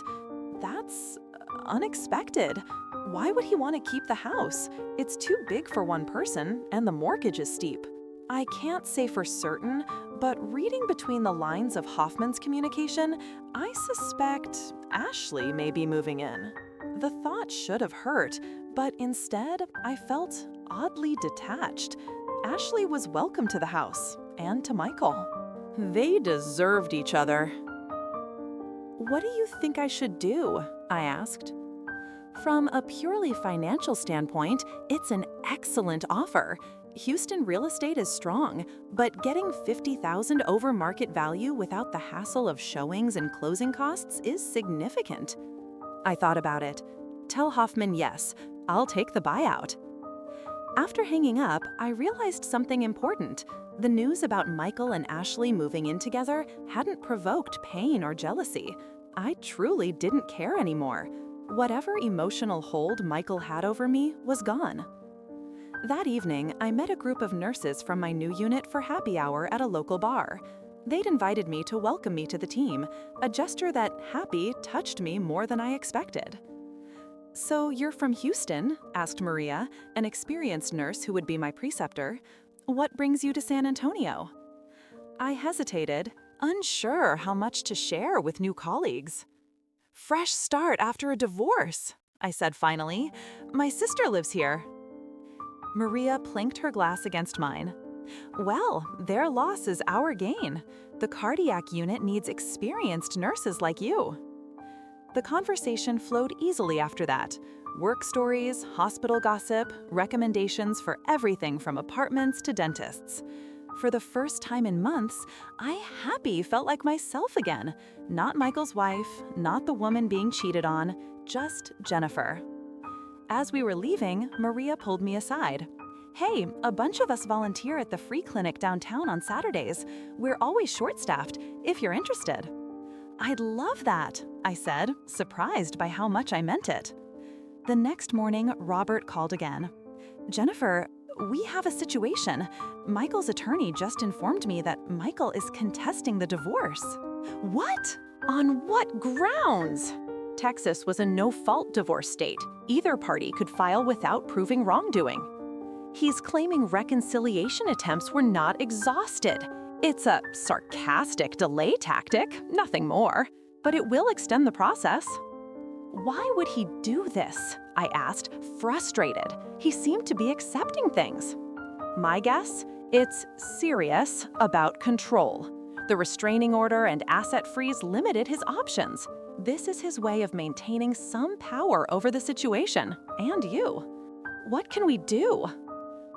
That's unexpected. Why would he want to keep the house? It's too big for one person, and the mortgage is steep. I can't say for certain, but reading between the lines of Hoffman's communication, I suspect Ashley may be moving in. The thought should have hurt, but instead, I felt oddly detached. Ashley was welcome to the house, and to Michael. They deserved each other. What do you think I should do? I asked. From a purely financial standpoint, it's an excellent offer. Houston real estate is strong, but getting $50,000 over market value without the hassle of showings and closing costs is significant. I thought about it. Tell Hoffman yes, I'll take the buyout. After hanging up, I realized something important. The news about Michael and Ashley moving in together hadn't provoked pain or jealousy. I truly didn't care anymore. Whatever emotional hold Michael had over me was gone. That evening, I met a group of nurses from my new unit for happy hour at a local bar. They'd invited me to welcome me to the team, a gesture that happy touched me more than I expected. "So you're from Houston?" asked Maria, an experienced nurse who would be my preceptor. "What brings you to San Antonio?" I hesitated, unsure how much to share with new colleagues. "Fresh start after a divorce," I said finally. "My sister lives here." Maria planked her glass against mine. "Well, their loss is our gain. The cardiac unit needs experienced nurses like you." The conversation flowed easily after that. Work stories, hospital gossip, recommendations for everything from apartments to dentists. For the first time in months, I felt like myself again. Not Michael's wife, not the woman being cheated on, just Jennifer. As we were leaving, Maria pulled me aside. "Hey, a bunch of us volunteer at the free clinic downtown on Saturdays. We're always short-staffed, if you're interested." "I'd love that," I said, surprised by how much I meant it. The next morning, Robert called again. "Jennifer, we have a situation. Michael's attorney just informed me that Michael is contesting the divorce." "What? On what grounds?" Texas was a no-fault divorce state. Either party could file without proving wrongdoing. "He's claiming reconciliation attempts were not exhausted. It's a sarcastic delay tactic, nothing more, but it will extend the process." "Why would he do this?" I asked, frustrated. He seemed to be accepting things. My guess? It's serious about control. The restraining order and asset freeze limited his options. This is his way of maintaining some power over the situation, and you. What can we do?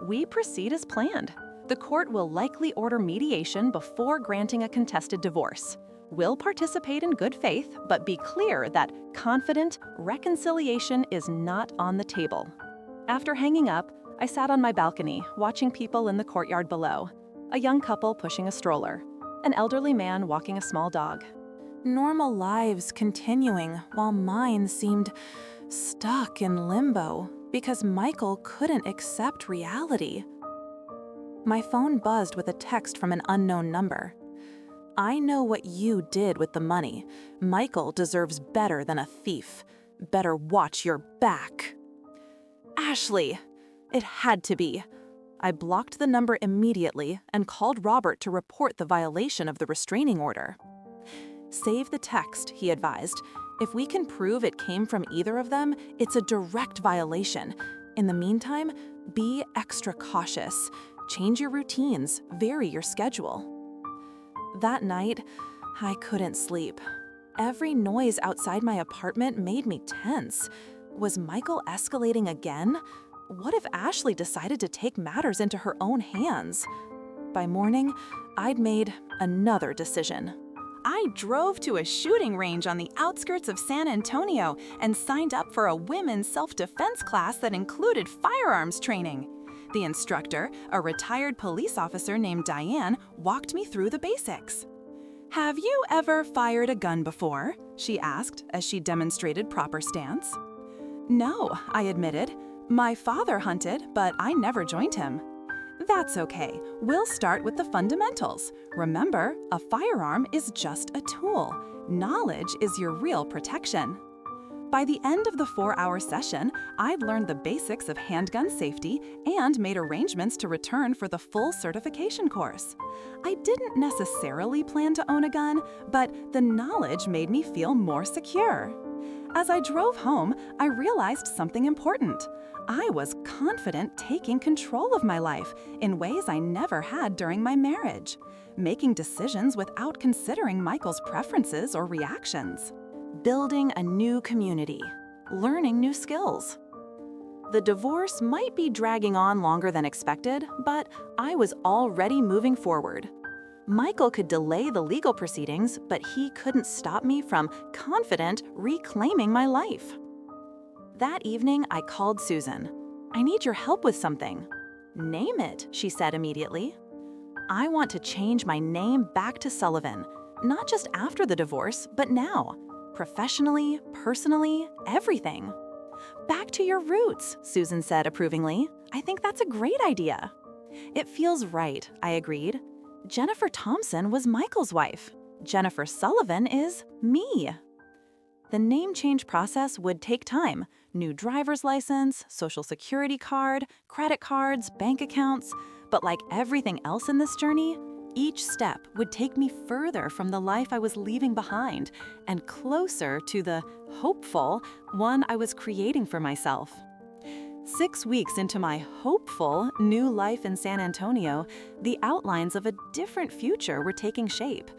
We proceed as planned. The court will likely order mediation before granting a contested divorce. We'll participate in good faith, but be clear that confident reconciliation is not on the table. After hanging up, I sat on my balcony, watching people in the courtyard below. A young couple pushing a stroller. An elderly man walking a small dog. Normal lives continuing while mine seemed stuck in limbo because Michael couldn't accept reality. My phone buzzed with a text from an unknown number. "I know what you did with the money. Michael deserves better than a thief. Better watch your back." Ashley! It had to be. I blocked the number immediately and called Robert to report the violation of the restraining order. "Save the text," he advised. "If we can prove it came from either of them, it's a direct violation. In the meantime, be extra cautious. Change your routines, vary your schedule." That night, I couldn't sleep. Every noise outside my apartment made me tense. Was Michael escalating again? What if Ashley decided to take matters into her own hands? By morning, I'd made another decision. I drove to a shooting range on the outskirts of San Antonio and signed up for a women's self-defense class that included firearms training. The instructor, a retired police officer named Diane, walked me through the basics. "Have you ever fired a gun before?" she asked as she demonstrated proper stance. "No," I admitted. "My father hunted, but I never joined him." "That's okay. We'll start with the fundamentals. Remember, a firearm is just a tool. Knowledge is your real protection." By the end of the 4-hour session, I'd learned the basics of handgun safety and made arrangements to return for the full certification course. I didn't necessarily plan to own a gun, but the knowledge made me feel more secure. As I drove home, I realized something important. I was confident taking control of my life in ways I never had during my marriage, making decisions without considering Michael's preferences or reactions. Building a new community. learning new skills. The divorce might be dragging on longer than expected, but I was already moving forward. Michael could delay the legal proceedings, but he couldn't stop me from confident reclaiming my life. That evening, I called Susan. "I need your help with something." "Name it," she said immediately. "I want to change my name back to Sullivan, not just after the divorce, but now. Professionally, personally, everything." "Back to your roots," Susan said approvingly. "I think that's a great idea." "It feels right," I agreed. Jennifer Thompson was Michael's wife. Jennifer Sullivan is me. The name change process would take time. New driver's license, social security card, credit cards, bank accounts. But like everything else in this journey, each step would take me further from the life I was leaving behind and closer to the hopeful one I was creating for myself. 6 weeks into my hopeful new life in San Antonio, the outlines of a different future were taking shape.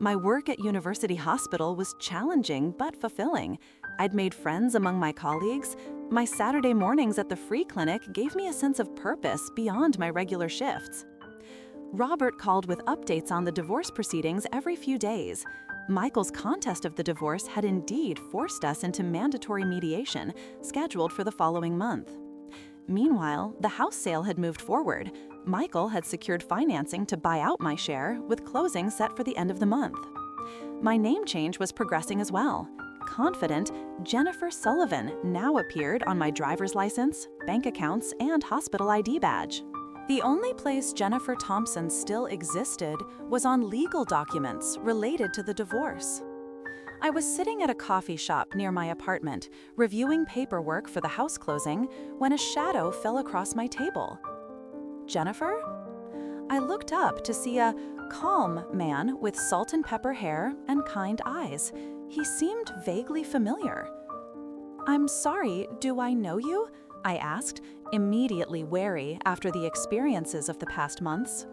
My work at University Hospital was challenging but fulfilling. I'd made friends among my colleagues. My Saturday mornings at the free clinic gave me a sense of purpose beyond my regular shifts. Robert called with updates on the divorce proceedings every few days. Michael's contest of the divorce had indeed forced us into mandatory mediation, scheduled for the following month. Meanwhile, the house sale had moved forward. Michael had secured financing to buy out my share, with closing set for the end of the month. My name change was progressing as well. Confident, Jennifer Sullivan now appeared on my driver's license, bank accounts, and hospital ID badge. The only place Jennifer Thompson still existed was on legal documents related to the divorce. I was sitting at a coffee shop near my apartment, reviewing paperwork for the house closing, when a shadow fell across my table. "Jennifer?" I looked up to see a calm man with salt and pepper hair and kind eyes. He seemed vaguely familiar. "I'm sorry, do I know you?" I asked, immediately wary after the experiences of the past months.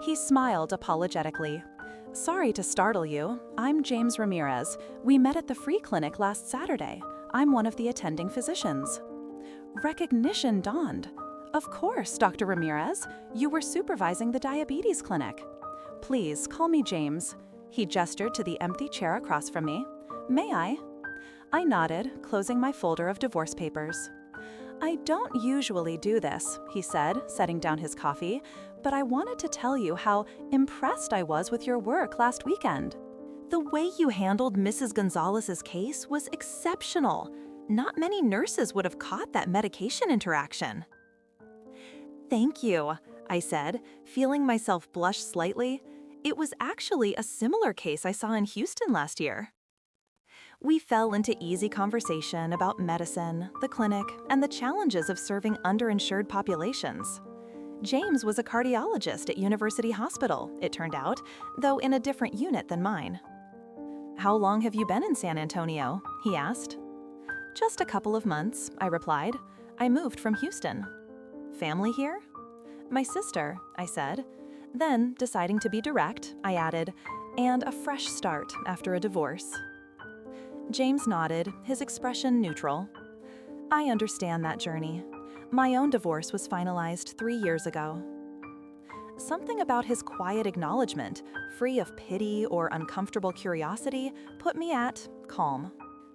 He smiled apologetically. "Sorry to startle you. I'm James Ramirez. We met at the free clinic last Saturday. I'm one of the attending physicians." Recognition dawned. "Of course, Dr. Ramirez. You were supervising the diabetes clinic. Please call me James." He gestured to the empty chair across from me. "May I?" I nodded, closing my folder of divorce papers. "I don't usually do this," he said, setting down his coffee, "but I wanted to tell you how impressed I was with your work last weekend. The way you handled Mrs. Gonzalez's case was exceptional. Not many nurses would have caught that medication interaction." "Thank you," I said, feeling myself blush slightly. It was actually a similar case I saw in Houston last year. We fell into easy conversation about medicine, the clinic, and the challenges of serving underinsured populations. James was a cardiologist at University Hospital, it turned out, though in a different unit than mine. "How long have you been in San Antonio?" he asked. "Just a couple of months," I replied. "I moved from Houston." "Family here?" "My sister," I said. Then, deciding to be direct, I added, "and a fresh start after a divorce." James nodded, his expression neutral. "I understand that journey. My own divorce was finalized 3 years ago." Something about his quiet acknowledgement, free of pity or uncomfortable curiosity, put me at calm.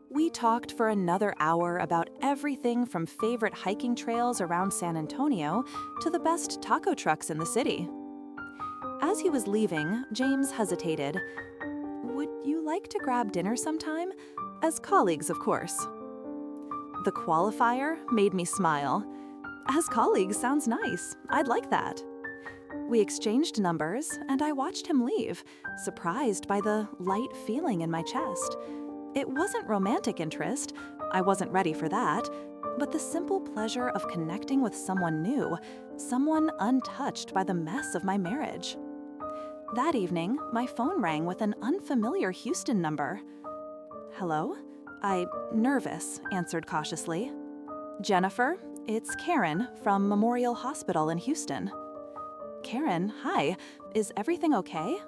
We talked for another hour about everything from favorite hiking trails around San Antonio to the best taco trucks in the city. As he was leaving, James hesitated. "Would you like to grab dinner sometime? As colleagues, of course." The qualifier made me smile. "As colleagues sounds nice. I'd like that." We exchanged numbers, and I watched him leave, surprised by the light feeling in my chest. It wasn't romantic interest, I wasn't ready for that, but the simple pleasure of connecting with someone new, someone untouched by the mess of my marriage. That evening, my phone rang with an unfamiliar Houston number. "Hello?" I, nervous, answered cautiously. "Jennifer, it's Karen from Memorial Hospital in Houston." "Karen, hi. Is everything okay?"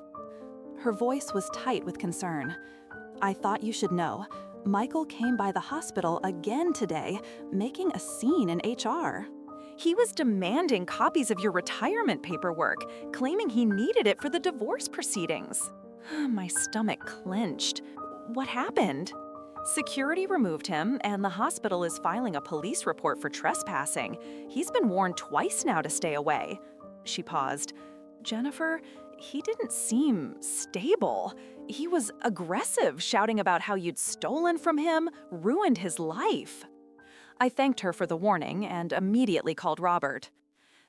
Her voice was tight with concern. "I thought you should know. Michael came by the hospital again today, making a scene in HR. He was demanding copies of your retirement paperwork, claiming he needed it for the divorce proceedings. My stomach clenched. What happened? Security removed him, and the hospital is filing a police report for trespassing. He's been warned twice now to stay away. She paused. Jennifer, he didn't seem stable. He was aggressive, shouting about how you'd stolen from him, ruined his life. I thanked her for the warning and immediately called Robert.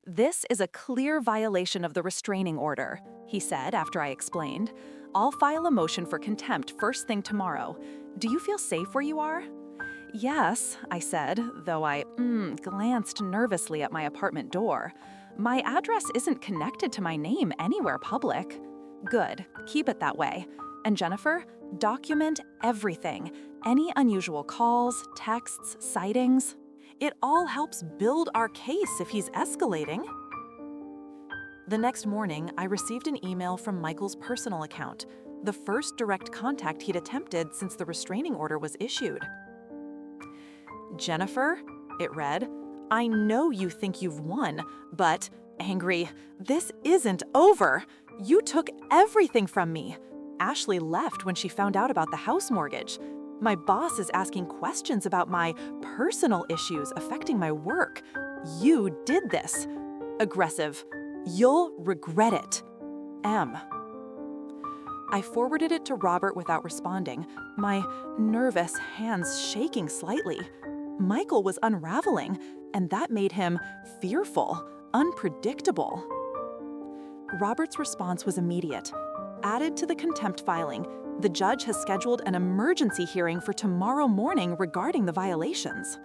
This is a clear violation of the restraining order, he said after I explained. I'll file a motion for contempt first thing tomorrow. Do you feel safe where you are? Yes, I said, though I glanced nervously at my apartment door. My address isn't connected to my name anywhere public. Good, keep it that way. And Jennifer, document everything. Any unusual calls, texts, sightings. It all helps build our case if he's escalating. The next morning, I received an email from Michael's personal account, the first direct contact he'd attempted since the restraining order was issued. Jennifer, it read, I know you think you've won, but, angry, this isn't over. You took everything from me. Ashley left when she found out about the house mortgage. My boss is asking questions about my personal issues affecting my work. You did this. Aggressive. You'll regret it. M. I forwarded it to Robert without responding, my nervous hands shaking slightly. Michael was unraveling, and that made him fearful, unpredictable. Robert's response was immediate. Added to the contempt filing, the judge has scheduled an emergency hearing for tomorrow morning regarding the violations.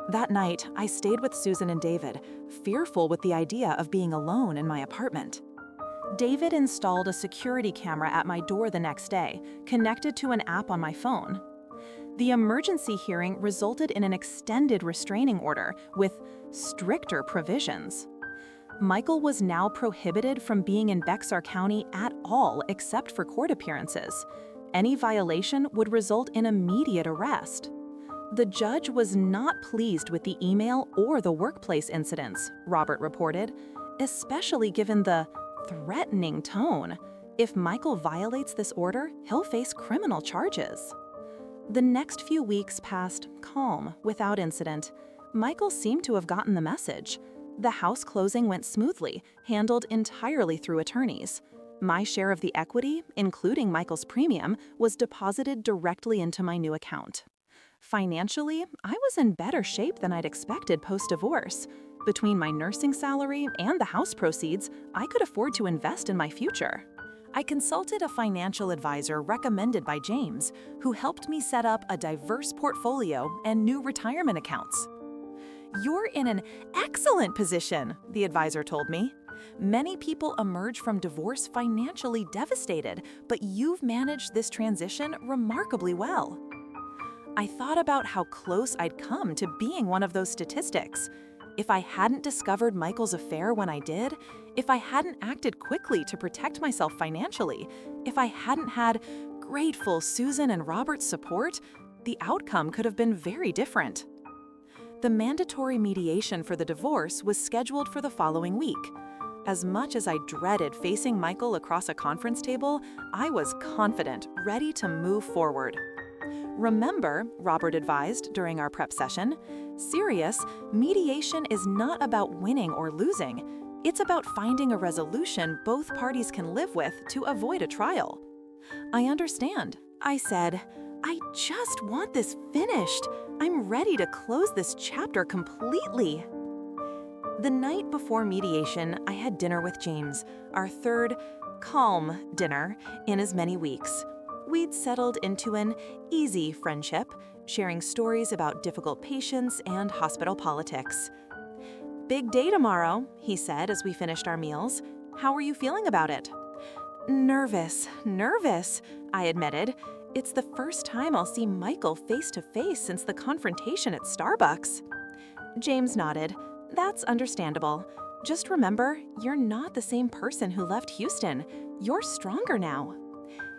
That night, I stayed with Susan and David, fearful with the idea of being alone in my apartment. David installed a security camera at my door the next day, connected to an app on my phone. The emergency hearing resulted in an extended restraining order with stricter provisions. Michael was now prohibited from being in Bexar County at all except for court appearances. Any violation would result in immediate arrest. The judge was not pleased with the email or the workplace incidents, Robert reported, especially given the threatening tone. If Michael violates this order, he'll face criminal charges. The next few weeks passed calm, without incident. Michael seemed to have gotten the message. The house closing went smoothly, handled entirely through attorneys. My share of the equity, including Michael's premium, was deposited directly into my new account. Financially, I was in better shape than I'd expected post-divorce. Between my nursing salary and the house proceeds, I could afford to invest in my future. I consulted a financial advisor recommended by James, who helped me set up a diverse portfolio and new retirement accounts. You're in an excellent position, the advisor told me. Many people emerge from divorce financially devastated, but you've managed this transition remarkably well. I thought about how close I'd come to being one of those statistics. If I hadn't discovered Michael's affair when I did, if I hadn't acted quickly to protect myself financially, if I hadn't had grateful Susan and Robert's support, the outcome could have been very different. The mandatory mediation for the divorce was scheduled for the following week. As much as I dreaded facing Michael across a conference table, I was confident, ready to move forward. Remember, Robert advised during our prep session, serious, mediation is not about winning or losing. It's about finding a resolution both parties can live with to avoid a trial. I understand, I said. I just want this finished. I'm ready to close this chapter completely. The night before mediation, I had dinner with James, our third calm dinner in as many weeks. We'd settled into an easy friendship, sharing stories about difficult patients and hospital politics. Big day tomorrow, he said as we finished our meals. How are you feeling about it? Nervous, I admitted. It's the first time I'll see Michael face to face since the confrontation at Starbucks. James nodded. That's understandable. Just remember, you're not the same person who left Houston. You're stronger now.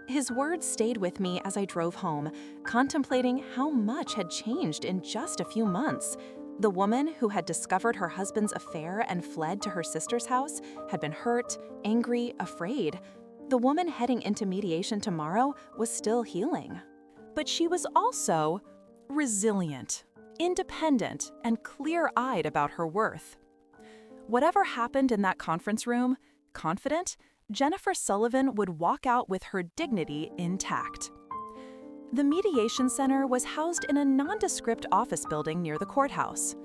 His words stayed with me as I drove home, contemplating how much had changed in just a few months. The woman who had discovered her husband's affair and fled to her sister's house had been hurt, angry, afraid. The woman heading into mediation tomorrow was still healing. But she was also resilient, independent, and clear-eyed about her worth. Whatever happened in that conference room, confident, Jennifer Sullivan would walk out with her dignity intact. The Mediation Center was housed in a nondescript office building near the courthouse.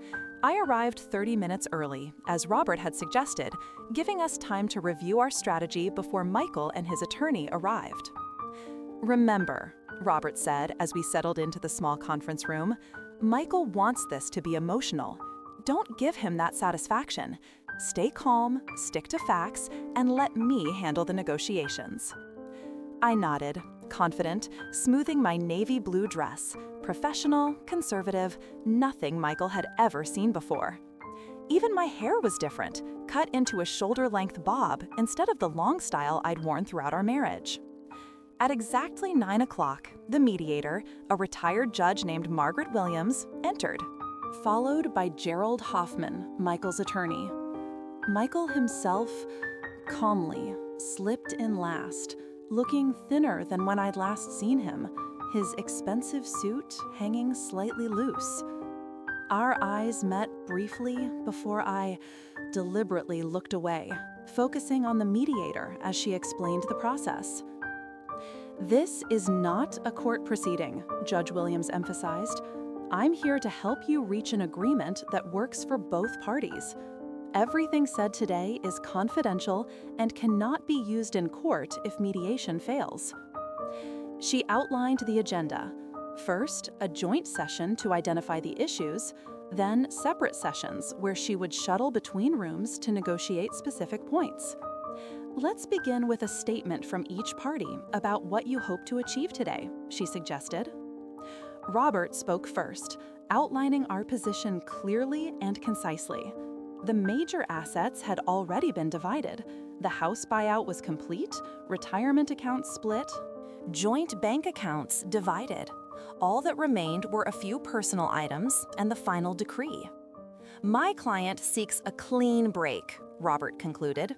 I arrived 30 minutes early, as Robert had suggested, giving us time to review our strategy before Michael and his attorney arrived. "Remember," Robert said as we settled into the small conference room, "Michael wants this to be emotional. Don't give him that satisfaction. Stay calm, stick to facts, and let me handle the negotiations." I nodded, confident, smoothing my navy blue dress, professional, conservative, nothing Michael had ever seen before. Even my hair was different, cut into a shoulder-length bob instead of the long style I'd worn throughout our marriage. At exactly 9 o'clock, the mediator, a retired judge named Margaret Williams, entered, followed by Gerald Hoffman, Michael's attorney. Michael himself, calmly, slipped in last, looking thinner than when I'd last seen him, his expensive suit hanging slightly loose. Our eyes met briefly before I deliberately looked away, focusing on the mediator as she explained the process. "This is not a court proceeding," Judge Williams emphasized. "I'm here to help you reach an agreement that works for both parties. Everything said today is confidential and cannot be used in court if mediation fails." She outlined the agenda. First, a joint session to identify the issues, then separate sessions where she would shuttle between rooms to negotiate specific points. "Let's begin with a statement from each party about what you hope to achieve today," she suggested. Robert spoke first, outlining our position clearly and concisely. The major assets had already been divided. The house buyout was complete, retirement accounts split, joint bank accounts divided. All that remained were a few personal items and the final decree. "My client seeks a clean break," Robert concluded.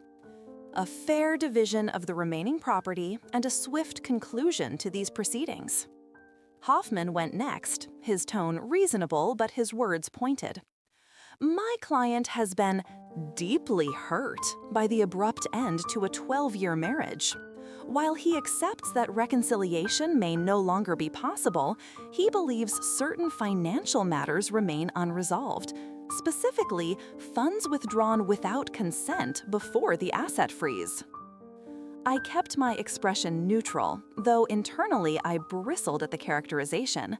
"A fair division of the remaining property and a swift conclusion to these proceedings." Hoffman went next, his tone reasonable but his words pointed. "My client has been deeply hurt by the abrupt end to a 12-year marriage. While he accepts that reconciliation may no longer be possible, he believes certain financial matters remain unresolved, specifically funds withdrawn without consent before the asset freeze." I kept my expression neutral, though internally I bristled at the characterization.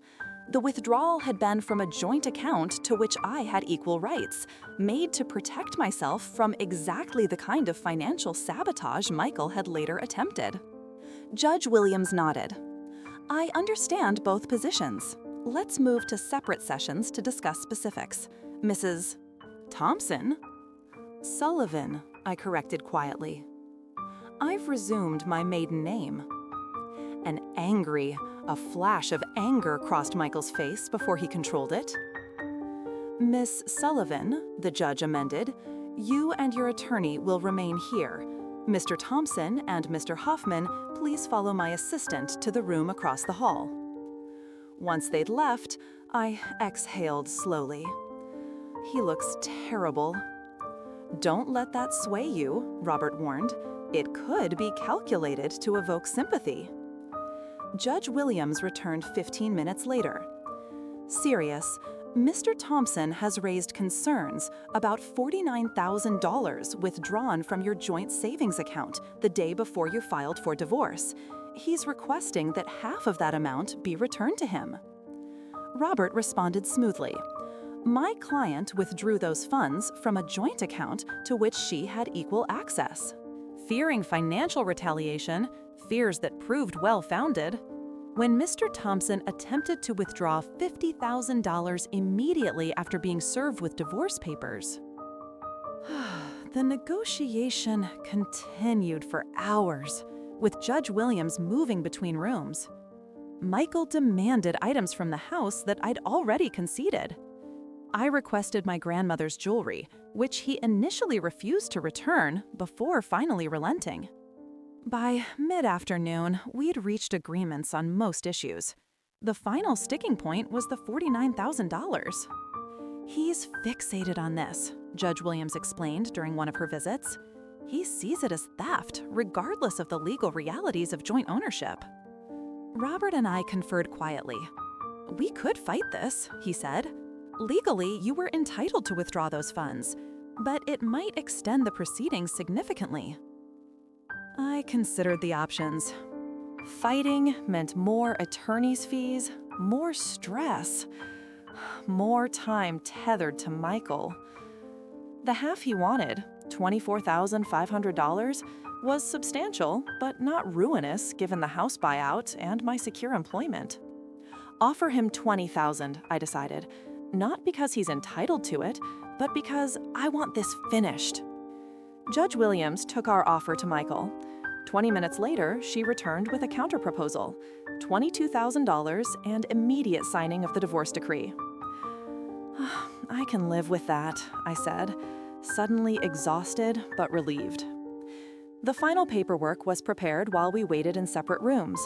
The withdrawal had been from a joint account to which I had equal rights, made to protect myself from exactly the kind of financial sabotage Michael had later attempted. Judge Williams nodded. "I understand both positions. Let's move to separate sessions to discuss specifics. Mrs. Thompson?" "Sullivan," I corrected quietly. "I've resumed my maiden name." A flash of anger crossed Michael's face before he controlled it. "Miss Sullivan," the judge amended, "you and your attorney will remain here. Mr. Thompson and Mr. Hoffman, please follow my assistant to the room across the hall." Once they'd left, I exhaled slowly. "He looks terrible." "Don't let that sway you," Robert warned. "It could be calculated to evoke sympathy." Judge Williams returned 15 minutes later. "Serious, Mr. Thompson has raised concerns about $49,000 withdrawn from your joint savings account the day before you filed for divorce. He's requesting that half of that amount be returned to him." Robert responded smoothly. "My client withdrew those funds from a joint account to which she had equal access. Fearing financial retaliation, fears that proved well-founded, when Mr. Thompson attempted to withdraw $50,000 immediately after being served with divorce papers." The negotiation continued for hours. with Judge Williams moving between rooms. Michael demanded items from the house that I'd already conceded. I requested my grandmother's jewelry, which he initially refused to return before finally relenting. By mid-afternoon, we'd reached agreements on most issues. The final sticking point was the $49,000. "He's fixated on this," Judge Williams explained during one of her visits. "He sees it as theft, regardless of the legal realities of joint ownership." Robert and I conferred quietly. "We could fight this," he said. "Legally, you were entitled to withdraw those funds, but it might extend the proceedings significantly." I considered the options. Fighting meant more attorney's fees, more stress, more time tethered to Michael. The half he wanted, $24,500, was substantial, but not ruinous given the house buyout and my secure employment. Offer him $20,000, I decided, not because he's entitled to it, but because I want this finished. Judge Williams took our offer to Michael. 20 minutes later, she returned with a counterproposal, $22,000 and immediate signing of the divorce decree. "I can live with that," I said, suddenly exhausted but relieved. The final paperwork was prepared while we waited in separate rooms.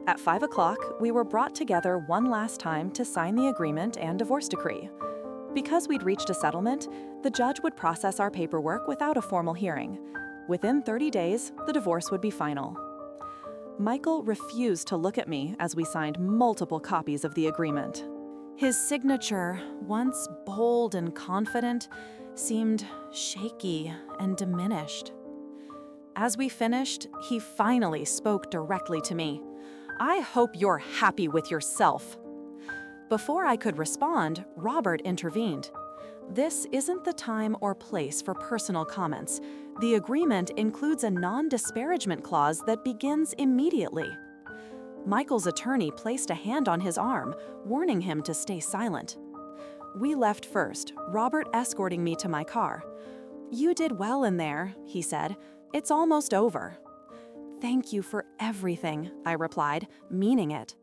At 5 o'clock, we were brought together one last time to sign the agreement and divorce decree. Because we'd reached a settlement, the judge would process our paperwork without a formal hearing. Within 30 days, the divorce would be final. Michael refused to look at me as we signed multiple copies of the agreement. His signature, once bold and confident, seemed shaky and diminished. As we finished, he finally spoke directly to me. "I hope you're happy with yourself." Before I could respond, Robert intervened. "This isn't the time or place for personal comments. The agreement includes a non-disparagement clause that begins immediately." Michael's attorney placed a hand on his arm, warning him to stay silent. We left first, Robert escorting me to my car. "You did well in there," he said. "It's almost over." "Thank you for everything," I replied, meaning it.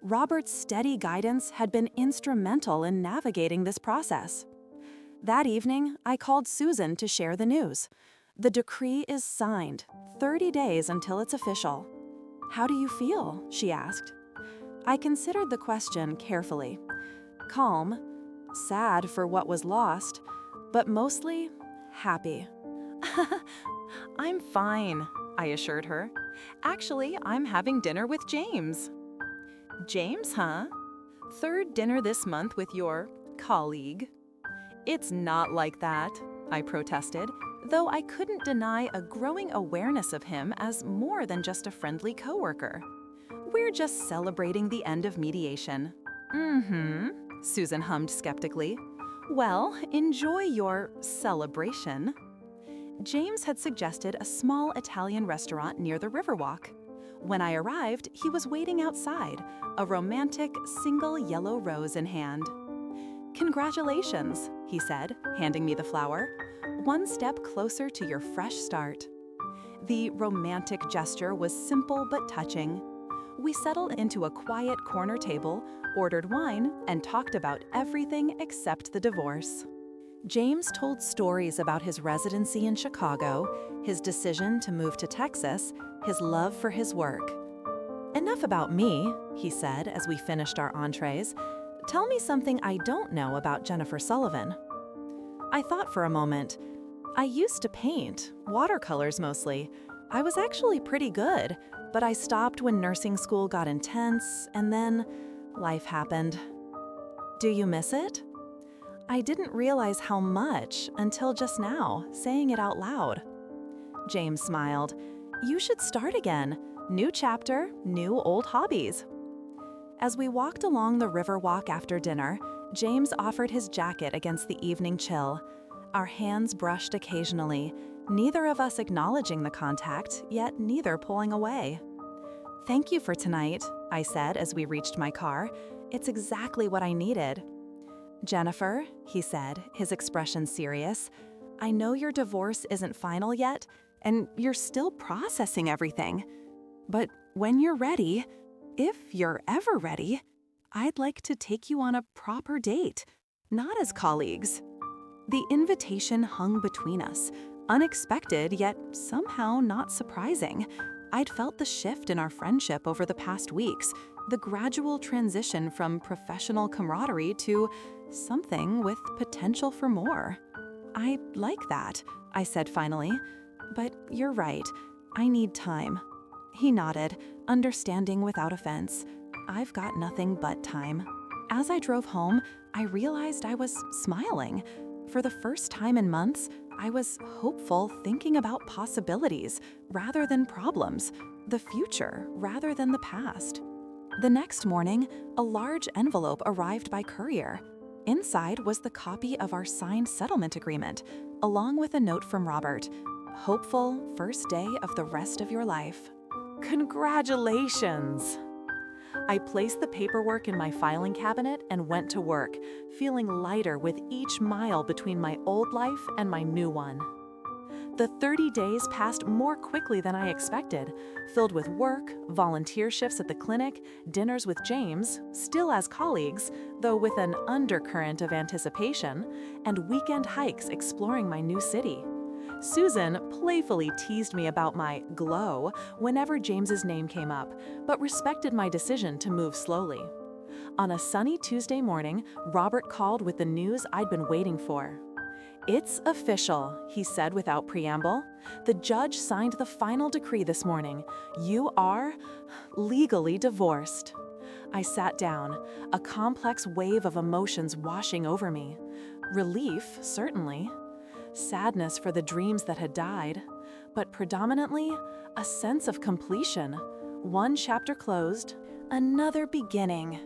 Robert's steady guidance had been instrumental in navigating this process. That evening, I called Susan to share the news. "The decree is signed, 30 days until it's official." "How do you feel?" she asked. I considered the question carefully. Calm, sad for what was lost, but mostly happy. "I'm fine," I assured her. "Actually, I'm having dinner with James." "James, huh? Third dinner this month with your colleague." "It's not like that," I protested, though I couldn't deny a growing awareness of him as more than just a friendly coworker. "We're just celebrating the end of mediation." "Mm-hmm," Susan hummed skeptically. "Well, enjoy your celebration." James had suggested a small Italian restaurant near the Riverwalk. When I arrived, he was waiting outside, a romantic single yellow rose in hand. "Congratulations," he said, handing me the flower. "One step closer to your fresh start." The romantic gesture was simple but touching. We settled into a quiet corner table, ordered wine, and talked about everything except the divorce. James told stories about his residency in Chicago, his decision to move to Texas, his love for his work. "Enough about me," he said as we finished our entrees. "Tell me something I don't know about Jennifer Sullivan." I thought for a moment. I used to paint, watercolors mostly. I was actually pretty good, but I stopped when nursing school got intense, and then life happened. "Do you miss it?" I didn't realize how much until just now, saying it out loud. James smiled. "You should start again. New chapter, new old hobbies." As we walked along the Riverwalk after dinner, James offered his jacket against the evening chill. Our hands brushed occasionally, neither of us acknowledging the contact, yet neither pulling away. "Thank you for tonight," I said as we reached my car. "It's exactly what I needed." "Jennifer," he said, his expression serious, "I know your divorce isn't final yet, and you're still processing everything. But when you're ready, if you're ever ready, I'd like to take you on a proper date, not as colleagues." The invitation hung between us, unexpected yet somehow not surprising. I'd felt the shift in our friendship over the past weeks, the gradual transition from professional camaraderie to something with potential for more. "I like that," I said finally. "But you're right, I need time." He nodded, understanding without offense. I've got nothing but time. As I drove home, I realized I was smiling. For the first time in months, I was hopeful, thinking about possibilities rather than problems, the future rather than the past. The next morning, a large envelope arrived by courier. Inside was the copy of our signed settlement agreement, along with a note from Robert. "Hopeful first day of the rest of your life." Congratulations! I placed the paperwork in my filing cabinet and went to work, feeling lighter with each mile between my old life and my new one. The 30 days passed more quickly than I expected, filled with work, volunteer shifts at the clinic, dinners with James, still as colleagues, though with an undercurrent of anticipation, and weekend hikes exploring my new city. Susan playfully teased me about my glow whenever James's name came up, but respected my decision to move slowly. On a sunny Tuesday morning, Robert called with the news I'd been waiting for. "It's official," he said without preamble. "The judge signed the final decree this morning. You are legally divorced." I sat down, a complex wave of emotions washing over me. Relief, certainly. Sadness for the dreams that had died, but predominantly a sense of completion. One chapter closed, another beginning.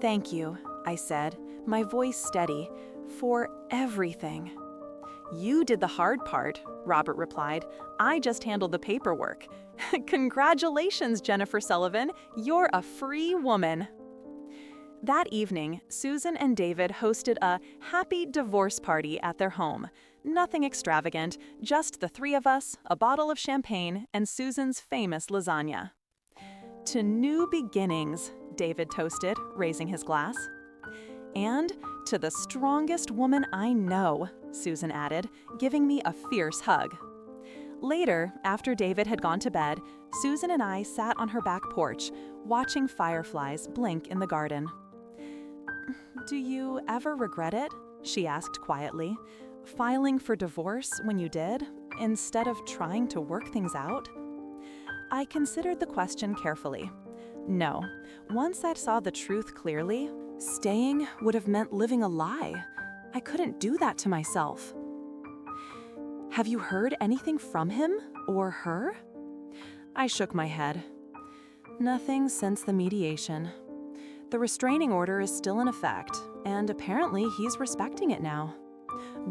"Thank you," I said, my voice steady, "for everything." "You did the hard part," Robert replied. "I just handled the paperwork." "Congratulations, Jennifer Sullivan. You're a free woman." That evening, Susan and David hosted a happy divorce party at their home. Nothing extravagant, just the three of us, a bottle of champagne, and Susan's famous lasagna. "To new beginnings," David toasted, raising his glass. "And to the strongest woman I know," Susan added, giving me a fierce hug. Later, after David had gone to bed, Susan and I sat on her back porch, watching fireflies blink in the garden. "Do you ever regret it?" she asked quietly. "Filing for divorce when you did, instead of trying to work things out?" I considered the question carefully. No. Once I saw the truth clearly, staying would have meant living a lie. I couldn't do that to myself. "Have you heard anything from him or her?" I shook my head. "Nothing since the mediation. The restraining order is still in effect, and apparently he's respecting it now."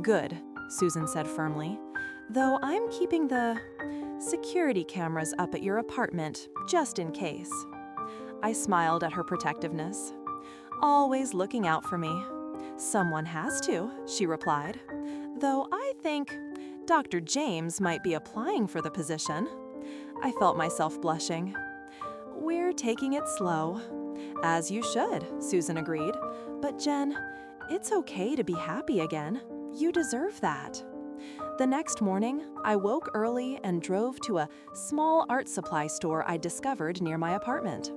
"Good," Susan said firmly, "though I'm keeping the security cameras up at your apartment, just in case." I smiled at her protectiveness. "Always looking out for me." "Someone has to," she replied. "Though I think Dr. James might be applying for the position." I felt myself blushing. "We're taking it slow." "As you should," Susan agreed. "But Jen, it's okay to be happy again. You deserve that." The next morning, I woke early and drove to a small art supply store I discovered near my apartment.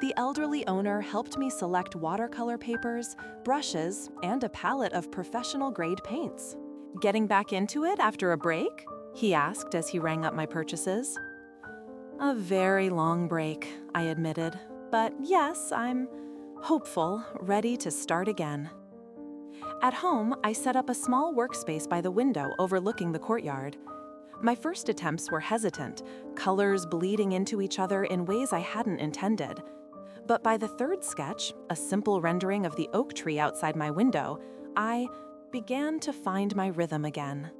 The elderly owner helped me select watercolor papers, brushes, and a palette of professional-grade paints. "Getting back into it after a break?" he asked as he rang up my purchases. "A very long break," I admitted. "But yes, I'm hopeful, ready to start again." At home, I set up a small workspace by the window overlooking the courtyard. My first attempts were hesitant, colors bleeding into each other in ways I hadn't intended. But by the third sketch, a simple rendering of the oak tree outside my window, I began to find my rhythm again.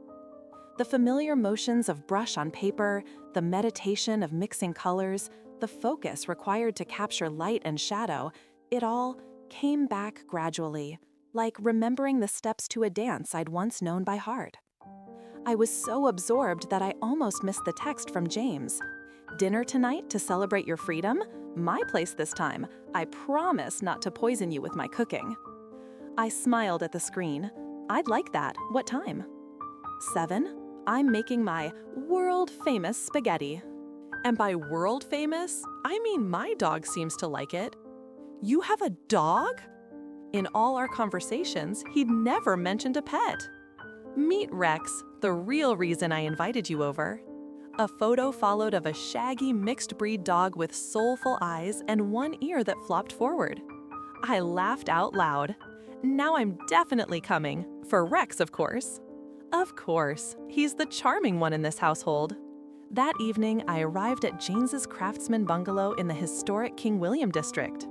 The familiar motions of brush on paper, the meditation of mixing colors, the focus required to capture light and shadow, it all came back gradually, like remembering the steps to a dance I'd once known by heart. I was so absorbed that I almost missed the text from James. Dinner tonight to celebrate your freedom? My place this time. I promise not to poison you with my cooking. I smiled at the screen. I'd like that. What time? 7. I'm making my world-famous spaghetti. And by world-famous, I mean my dog seems to like it. You have a dog? In all our conversations, he'd never mentioned a pet. Meet Rex, the real reason I invited you over. A photo followed of a shaggy mixed-breed dog with soulful eyes and one ear that flopped forward. I laughed out loud. Now I'm definitely coming. For Rex, of course. Of course, he's the charming one in this household. That evening, I arrived at James's Craftsman Bungalow in the historic King William District.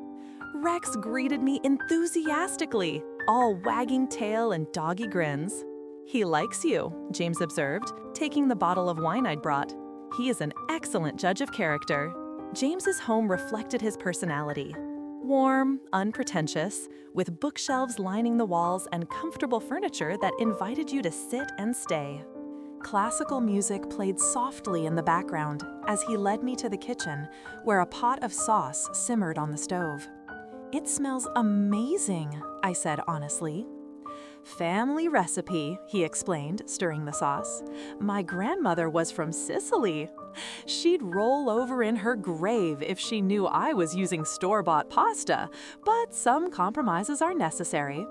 Rex greeted me enthusiastically, all wagging tail and doggy grins. He likes you, James observed, taking the bottle of wine I'd brought. He is an excellent judge of character. James's home reflected his personality. Warm, unpretentious, with bookshelves lining the walls and comfortable furniture that invited you to sit and stay. Classical music played softly in the background as he led me to the kitchen, where a pot of sauce simmered on the stove. "It smells amazing," I said honestly. "Family recipe," he explained, stirring the sauce. "My grandmother was from Sicily. She'd roll over in her grave if she knew I was using store-bought pasta, but some compromises are necessary."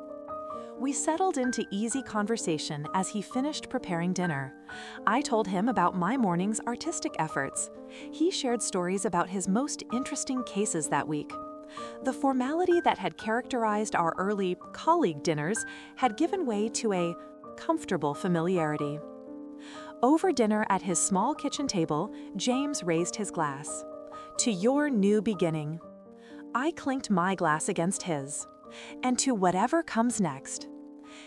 We settled into easy conversation as he finished preparing dinner. I told him about my morning's artistic efforts. He shared stories about his most interesting cases that week. The formality that had characterized our early colleague dinners had given way to a comfortable familiarity. Over dinner at his small kitchen table, James raised his glass. "To your new beginning." I clinked my glass against his. "And to whatever comes next."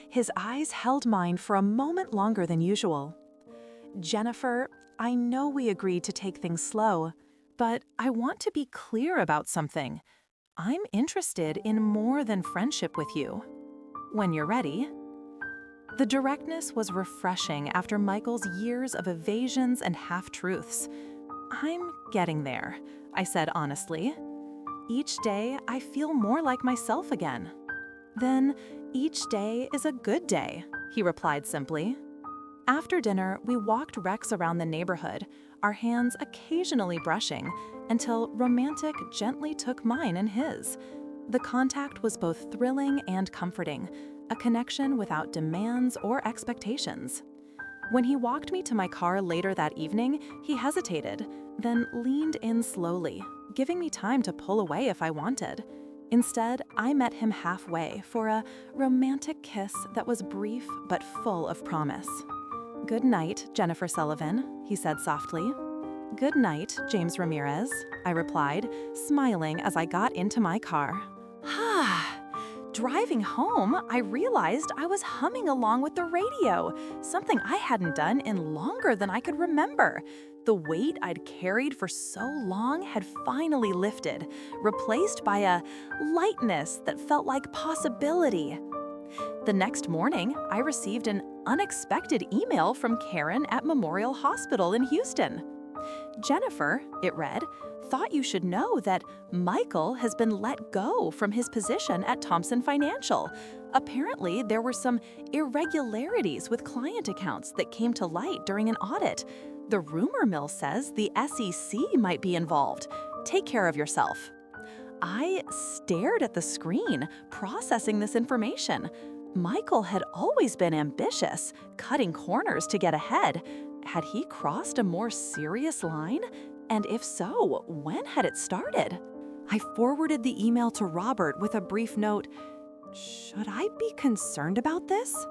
His eyes held mine for a moment longer than usual. "Jennifer, I know we agreed to take things slow, but I want to be clear about something. I'm interested in more than friendship with you. When you're ready." The directness was refreshing after Michael's years of evasions and half-truths. "I'm getting there," I said honestly. "Each day, I feel more like myself again." "Then, each day is a good day," he replied simply. After dinner, we walked Rex around the neighborhood, our hands occasionally brushing, until Romantic gently took mine in his. The contact was both thrilling and comforting, a connection without demands or expectations. When he walked me to my car later that evening, he hesitated, then leaned in slowly, giving me time to pull away if I wanted. Instead, I met him halfway for a romantic kiss that was brief but full of promise. "Good night, Jennifer Sullivan," he said softly. "Good night, James Ramirez," I replied, smiling as I got into my car. Driving home, I realized I was humming along with the radio, something I hadn't done in longer than I could remember. The weight I'd carried for so long had finally lifted, replaced by a lightness that felt like possibility. The next morning, I received an unexpected email from Karen at Memorial Hospital in Houston. "Jennifer," it read, "thought you should know that Michael has been let go from his position at Thompson Financial. Apparently, there were some irregularities with client accounts that came to light during an audit. The rumor mill says the SEC might be involved. Take care of yourself." I stared at the screen, processing this information. Michael had always been ambitious, cutting corners to get ahead. Had he crossed a more serious line? And if so, when had it started? I forwarded the email to Robert with a brief note, "Should I be concerned about this?"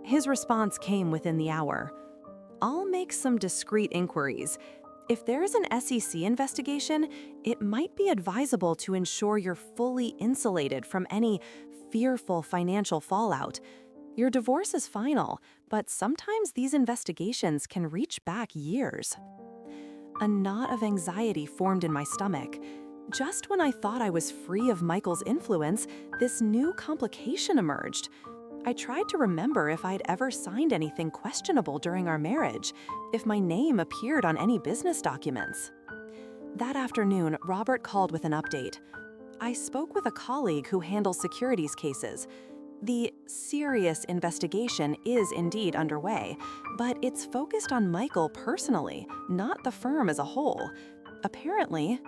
His response came within the hour. "I'll make some discreet inquiries. If there's an SEC investigation, it might be advisable to ensure you're fully insulated from any fearful financial fallout. Your divorce is final, but sometimes these investigations can reach back years." A knot of anxiety formed in my stomach. Just when I thought I was free of Michael's influence, this new complication emerged. I tried to remember if I'd ever signed anything questionable during our marriage, if my name appeared on any business documents. That afternoon, Robert called with an update. I spoke with a colleague who handles securities cases. The serious investigation is indeed underway, but it's focused on Michael personally, not the firm as a whole. Apparently,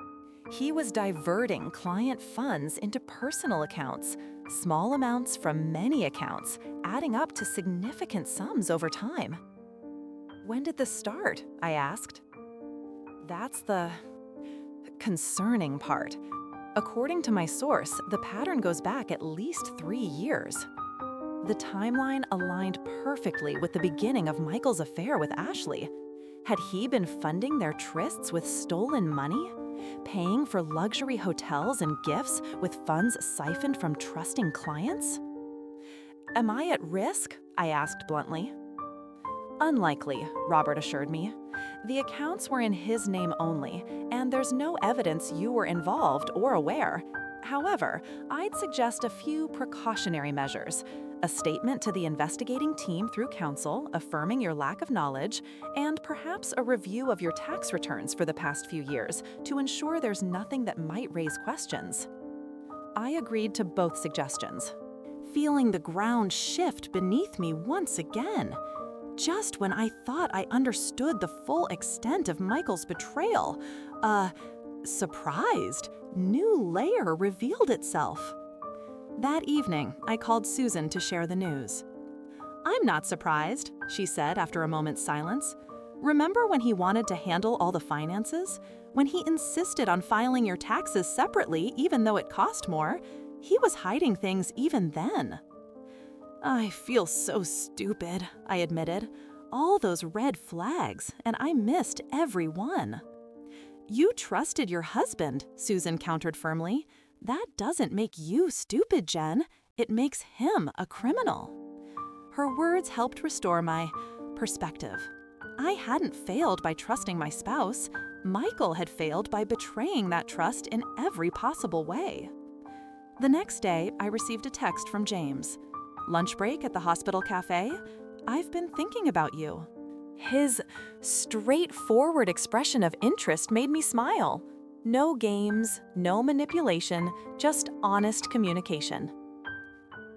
he was diverting client funds into personal accounts, small amounts from many accounts, adding up to significant sums over time. When did this start? I asked. That's the concerning part. According to my source, the pattern goes back at least 3 years. The timeline aligned perfectly with the beginning of Michael's affair with Ashley. Had he been funding their trysts with stolen money? Paying for luxury hotels and gifts with funds siphoned from trusting clients? Am I at risk? I asked bluntly. Unlikely, Robert assured me. The accounts were in his name only, and there's no evidence you were involved or aware. However, I'd suggest a few precautionary measures. A statement to the investigating team through counsel affirming your lack of knowledge, and perhaps a review of your tax returns for the past few years to ensure there's nothing that might raise questions. I agreed to both suggestions, feeling the ground shift beneath me once again. Just when I thought I understood the full extent of Michael's betrayal, a surprised, new layer revealed itself. That evening, I called Susan to share the news. "I'm not surprised," she said after a moment's silence. "Remember when he wanted to handle all the finances? When he insisted on filing your taxes separately even though it cost more? He was hiding things even then." "I feel so stupid," I admitted. "All those red flags, and I missed every one." "You trusted your husband," Susan countered firmly. "That doesn't make you stupid, Jen. It makes him a criminal." Her words helped restore my perspective. I hadn't failed by trusting my spouse. Michael had failed by betraying that trust in every possible way. The next day, I received a text from James. "Lunch break at the hospital cafe? I've been thinking about you." His straightforward expression of interest made me smile. No games, no manipulation, just honest communication.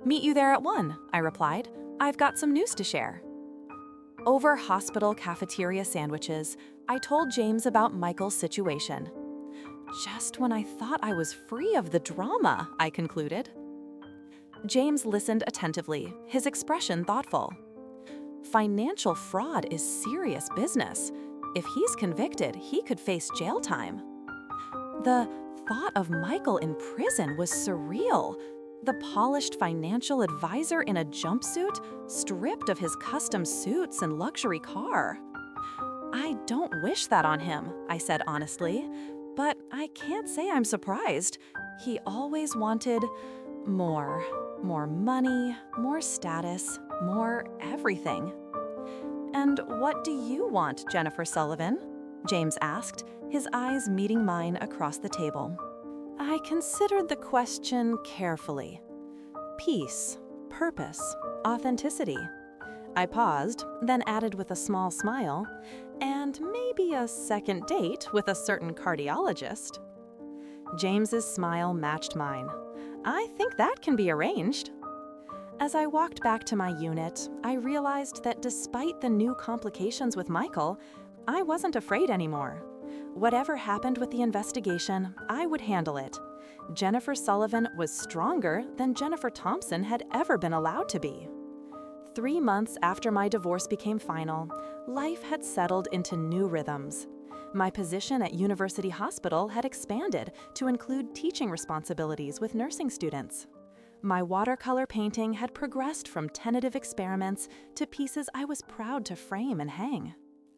"Meet you there at 1, I replied. "I've got some news to share." Over hospital cafeteria sandwiches, I told James about Michael's situation. "Just when I thought I was free of the drama," I concluded. James listened attentively, his expression thoughtful. "Financial fraud is serious business. If he's convicted, he could face jail time." The thought of Michael in prison was surreal. The polished financial advisor in a jumpsuit, stripped of his custom suits and luxury car. "I don't wish that on him," I said honestly, "but I can't say I'm surprised. He always wanted more. More money, more status, more everything." "And what do you want, Jennifer Sullivan?" James asked, his eyes meeting mine across the table. I considered the question carefully. Peace, purpose, authenticity. I paused, then added with a small smile, "and maybe a second date with a certain cardiologist." James's smile matched mine. "I think that can be arranged." As I walked back to my unit, I realized that despite the new complications with Michael, I wasn't afraid anymore. Whatever happened with the investigation, I would handle it. Jennifer Sullivan was stronger than Jennifer Thompson had ever been allowed to be. 3 months after my divorce became final, life had settled into new rhythms. My position at University Hospital had expanded to include teaching responsibilities with nursing students. My watercolor painting had progressed from tentative experiments to pieces I was proud to frame and hang.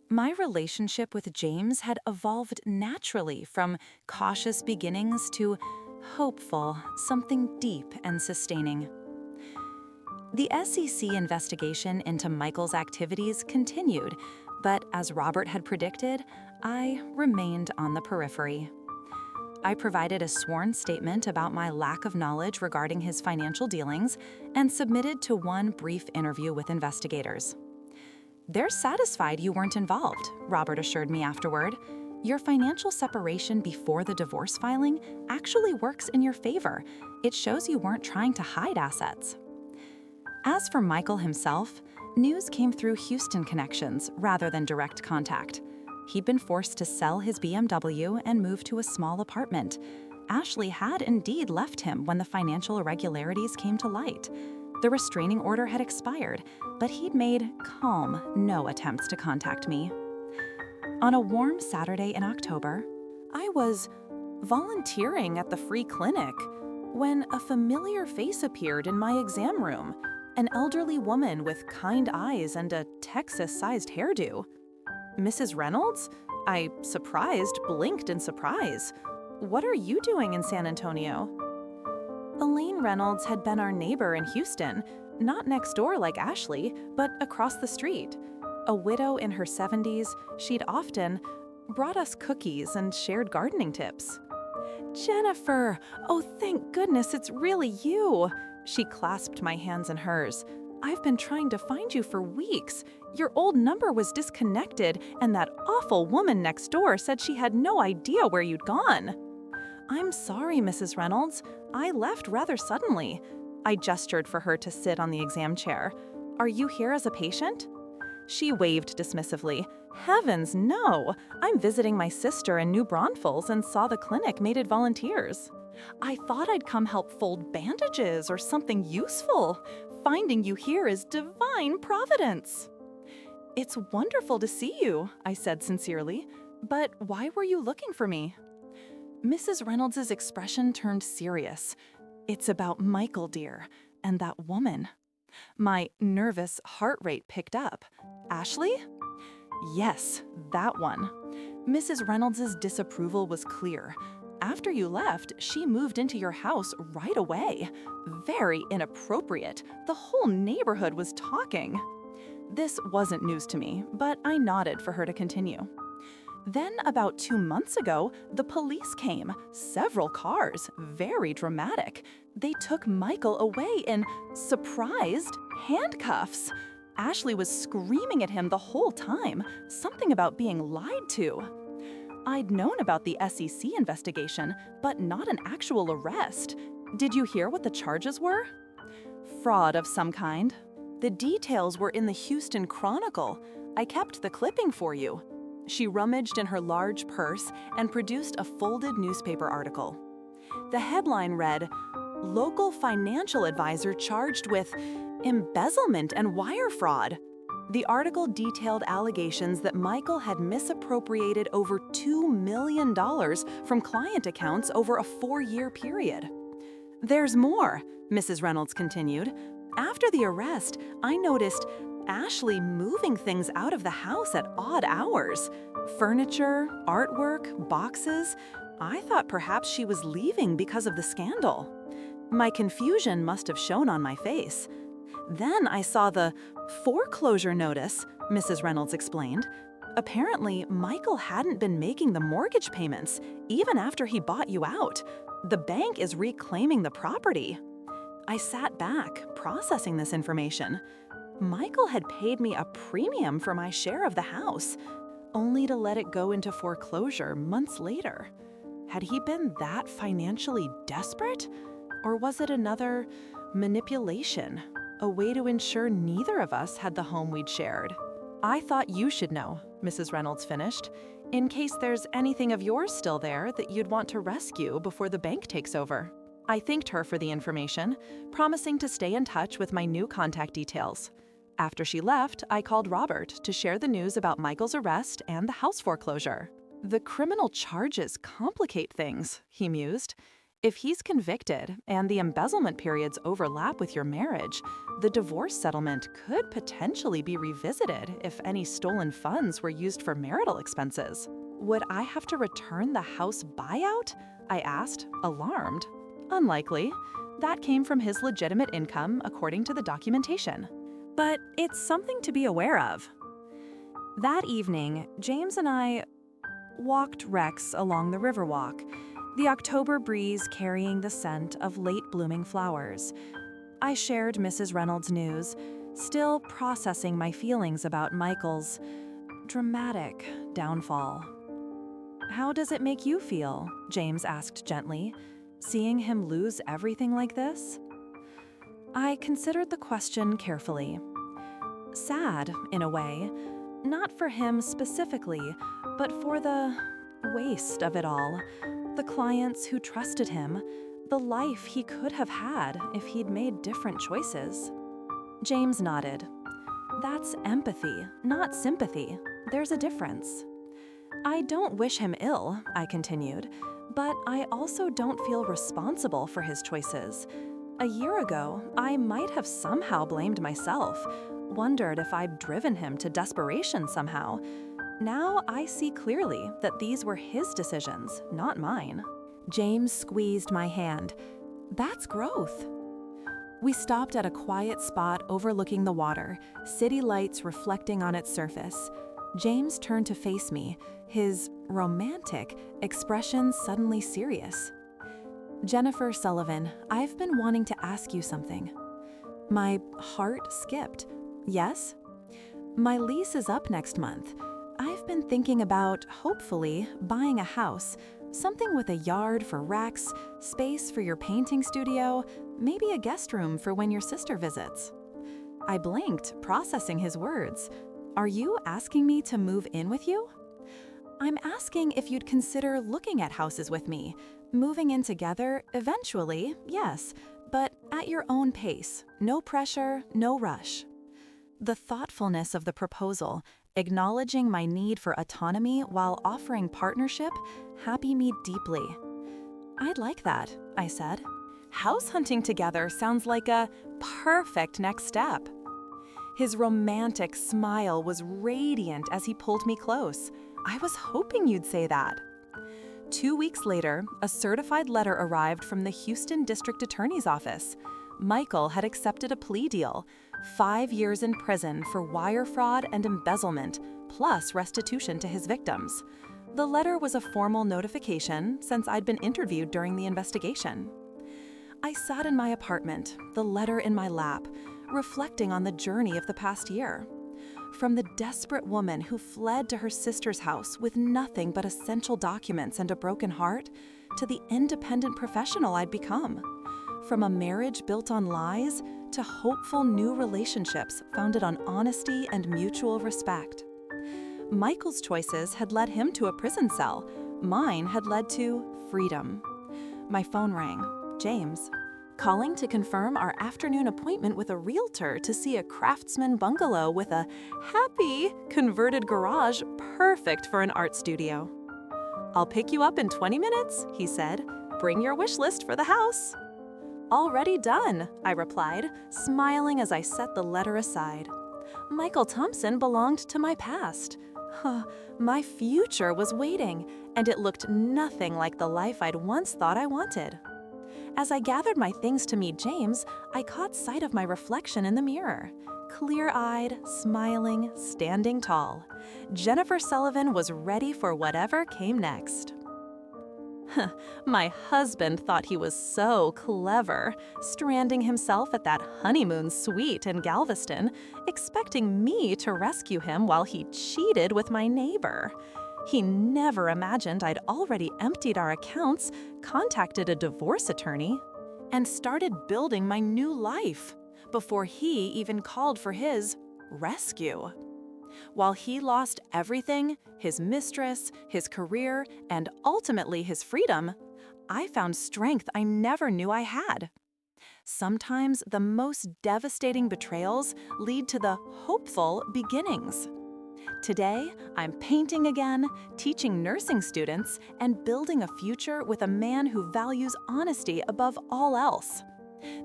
My relationship with James had evolved naturally from cautious beginnings to hopeful, something deep and sustaining. The SEC investigation into Michael's activities continued, but as Robert had predicted, I remained on the periphery. I provided a sworn statement about my lack of knowledge regarding his financial dealings and submitted to one brief interview with investigators. "They're satisfied you weren't involved," Robert assured me afterward. "Your financial separation before the divorce filing actually works in your favor. It shows you weren't trying to hide assets." As for Michael himself, news came through Houston connections rather than direct contact. He'd been forced to sell his BMW and move to a small apartment. Ashley had indeed left him when the financial irregularities came to light. The restraining order had expired, but he'd made calm no attempts to contact me. On a warm Saturday in October, I was volunteering at the free clinic when a familiar face appeared in my exam room, an elderly woman with kind eyes and a Texas-sized hairdo. "Mrs. Reynolds?" I, surprised, blinked in surprise. "What are you doing in San Antonio?" Elaine Reynolds had been our neighbor in Houston, not next door like Ashley, but across the street. A widow in her 70s, she'd often brought us cookies and shared gardening tips. "Jennifer! Oh, thank goodness it's really you!" She clasped my hands in hers. "I've been trying to find you for weeks. Your old number was disconnected, and that awful woman next door said she had no idea where you'd gone." "I'm sorry, Mrs. Reynolds. I left rather suddenly." I gestured for her to sit on the exam chair. "Are you here as a patient?" She waved dismissively. "Heavens, no! I'm visiting my sister in New Braunfels and saw the clinic needed volunteers. I thought I'd come help fold bandages or something useful. Finding you here is divine providence." "It's wonderful to see you," I said sincerely. "But why were you looking for me?" Mrs. Reynolds' expression turned serious. "It's about Michael, dear, and that woman." My nervous heart rate picked up. "Ashley?" "Yes, that one." Mrs. Reynolds' disapproval was clear. "After you left, she moved into your house right away. Very inappropriate. The whole neighborhood was talking." This wasn't news to me, but I nodded for her to continue. "Then, about 2 months ago, the police came. Several cars. Very dramatic. They took Michael away in, surprised, handcuffs. Ashley was screaming at him the whole time, something about being lied to. I'd known about the SEC investigation, but not an actual arrest. Did you hear what the charges were?" "Fraud of some kind. The details were in the Houston Chronicle. I kept the clipping for you." She rummaged in her large purse and produced a folded newspaper article. The headline read, "Local financial advisor charged with embezzlement and wire fraud." The article detailed allegations that Michael had misappropriated over $2 million from client accounts over a 4-year period. "There's more," Mrs. Reynolds continued. "After the arrest, I noticed Ashley moving things out of the house at odd hours. Furniture, artwork, boxes. I thought perhaps she was leaving because of the scandal." My confusion must have shown on my face. "Then I saw the foreclosure notice," Mrs. Reynolds explained. "Apparently, Michael hadn't been making the mortgage payments, even after he bought you out. The bank is reclaiming the property." I sat back, processing this information. Michael had paid me a premium for my share of the house, only to let it go into foreclosure months later. Had he been that financially desperate? Or was it another manipulation? A way to ensure neither of us had the home we'd shared? "I thought you should know," Mrs. Reynolds finished, "in case there's anything of yours still there that you'd want to rescue before the bank takes over." I thanked her for the information, promising to stay in touch with my new contact details. After she left, I called Robert to share the news about Michael's arrest and the house foreclosure. "The criminal charges complicate things," he mused. "If he's convicted and the embezzlement periods overlap with your marriage, the divorce settlement could potentially be revisited if any stolen funds were used for marital expenses. Would I have to return the house buyout?" I asked, alarmed. "Unlikely. That came from his legitimate income, according to the documentation. But it's something to be aware of." That evening, James and I walked Rex along the Riverwalk. the October breeze carrying the scent of late-blooming flowers. I shared Mrs. Reynolds' news, still processing my feelings about Michael's dramatic downfall. "How does it make you feel?" James asked gently, "seeing him lose everything like this?" I considered the question carefully. Sad, in a way, not for him specifically, but for the waste of it all, the clients who trusted him, the life he could have had if he'd made different choices. James nodded. "That's empathy, not sympathy. There's a difference." "I don't wish him ill," I continued, "but I also don't feel responsible for his choices. A year ago, I might have somehow blamed myself, wondered if I'd driven him to desperation somehow. Now I see clearly that these were his decisions, not mine." James squeezed my hand. "That's growth." We stopped at a quiet spot overlooking the water, city lights reflecting on its surface. James turned to face me, his romantic expression suddenly serious. "Jennifer Sullivan, I've been wanting to ask you something." My heart skipped. "Yes?" "My lease is up next month. I've been thinking about, hopefully, buying a house, something with a yard for racks, space for your painting studio, maybe a guest room for when your sister visits." I blinked, processing his words. "Are you asking me to move in with you?" "I'm asking if you'd consider looking at houses with me. Moving in together, eventually, yes, but at your own pace. No pressure, no rush." The thoughtfulness of the proposal, acknowledging my need for autonomy while offering partnership, happy me deeply. "I'd like that," I said. "House hunting together sounds like a perfect next step." His romantic smile was radiant as he pulled me close. "I was hoping you'd say that." 2 weeks later, a certified letter arrived from the Houston District Attorney's Office. Michael had accepted a plea deal, 5 years in prison for wire fraud and embezzlement, plus restitution to his victims. The letter was a formal notification since I'd been interviewed during the investigation. I sat in my apartment, the letter in my lap, reflecting on the journey of the past year. From the desperate woman who fled to her sister's house with nothing but essential documents and a broken heart, to the independent professional I'd become. From a marriage built on lies to hopeful new relationships founded on honesty and mutual respect. Michael's choices had led him to a prison cell. Mine had led to freedom. My phone rang. James. "Calling to confirm our afternoon appointment with a realtor to see a craftsman bungalow with a happy converted garage perfect for an art studio." "I'll pick you up in 20 minutes, he said. "Bring your wish list for the house." "Already done," I replied, smiling as I set the letter aside. Michael Thompson belonged to my past. My future was waiting, and it looked nothing like the life I'd once thought I wanted. As I gathered my things to meet James, I caught sight of my reflection in the mirror. Clear-eyed, smiling, standing tall. Jennifer Sullivan was ready for whatever came next. My husband thought he was so clever, stranding himself at that honeymoon suite in Galveston, expecting me to rescue him while he cheated with my neighbor. He never imagined I'd already emptied our accounts, contacted a divorce attorney, and started building my new life before he even called for his rescue. While he lost everything, his mistress, his career, and ultimately his freedom, I found strength I never knew I had. Sometimes the most devastating betrayals lead to the hopeful beginnings. Today, I'm painting again, teaching nursing students, and building a future with a man who values honesty above all else.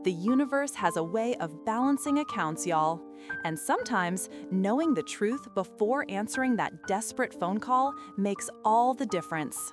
The universe has a way of balancing accounts, y'all. And sometimes, knowing the truth before answering that desperate phone call makes all the difference.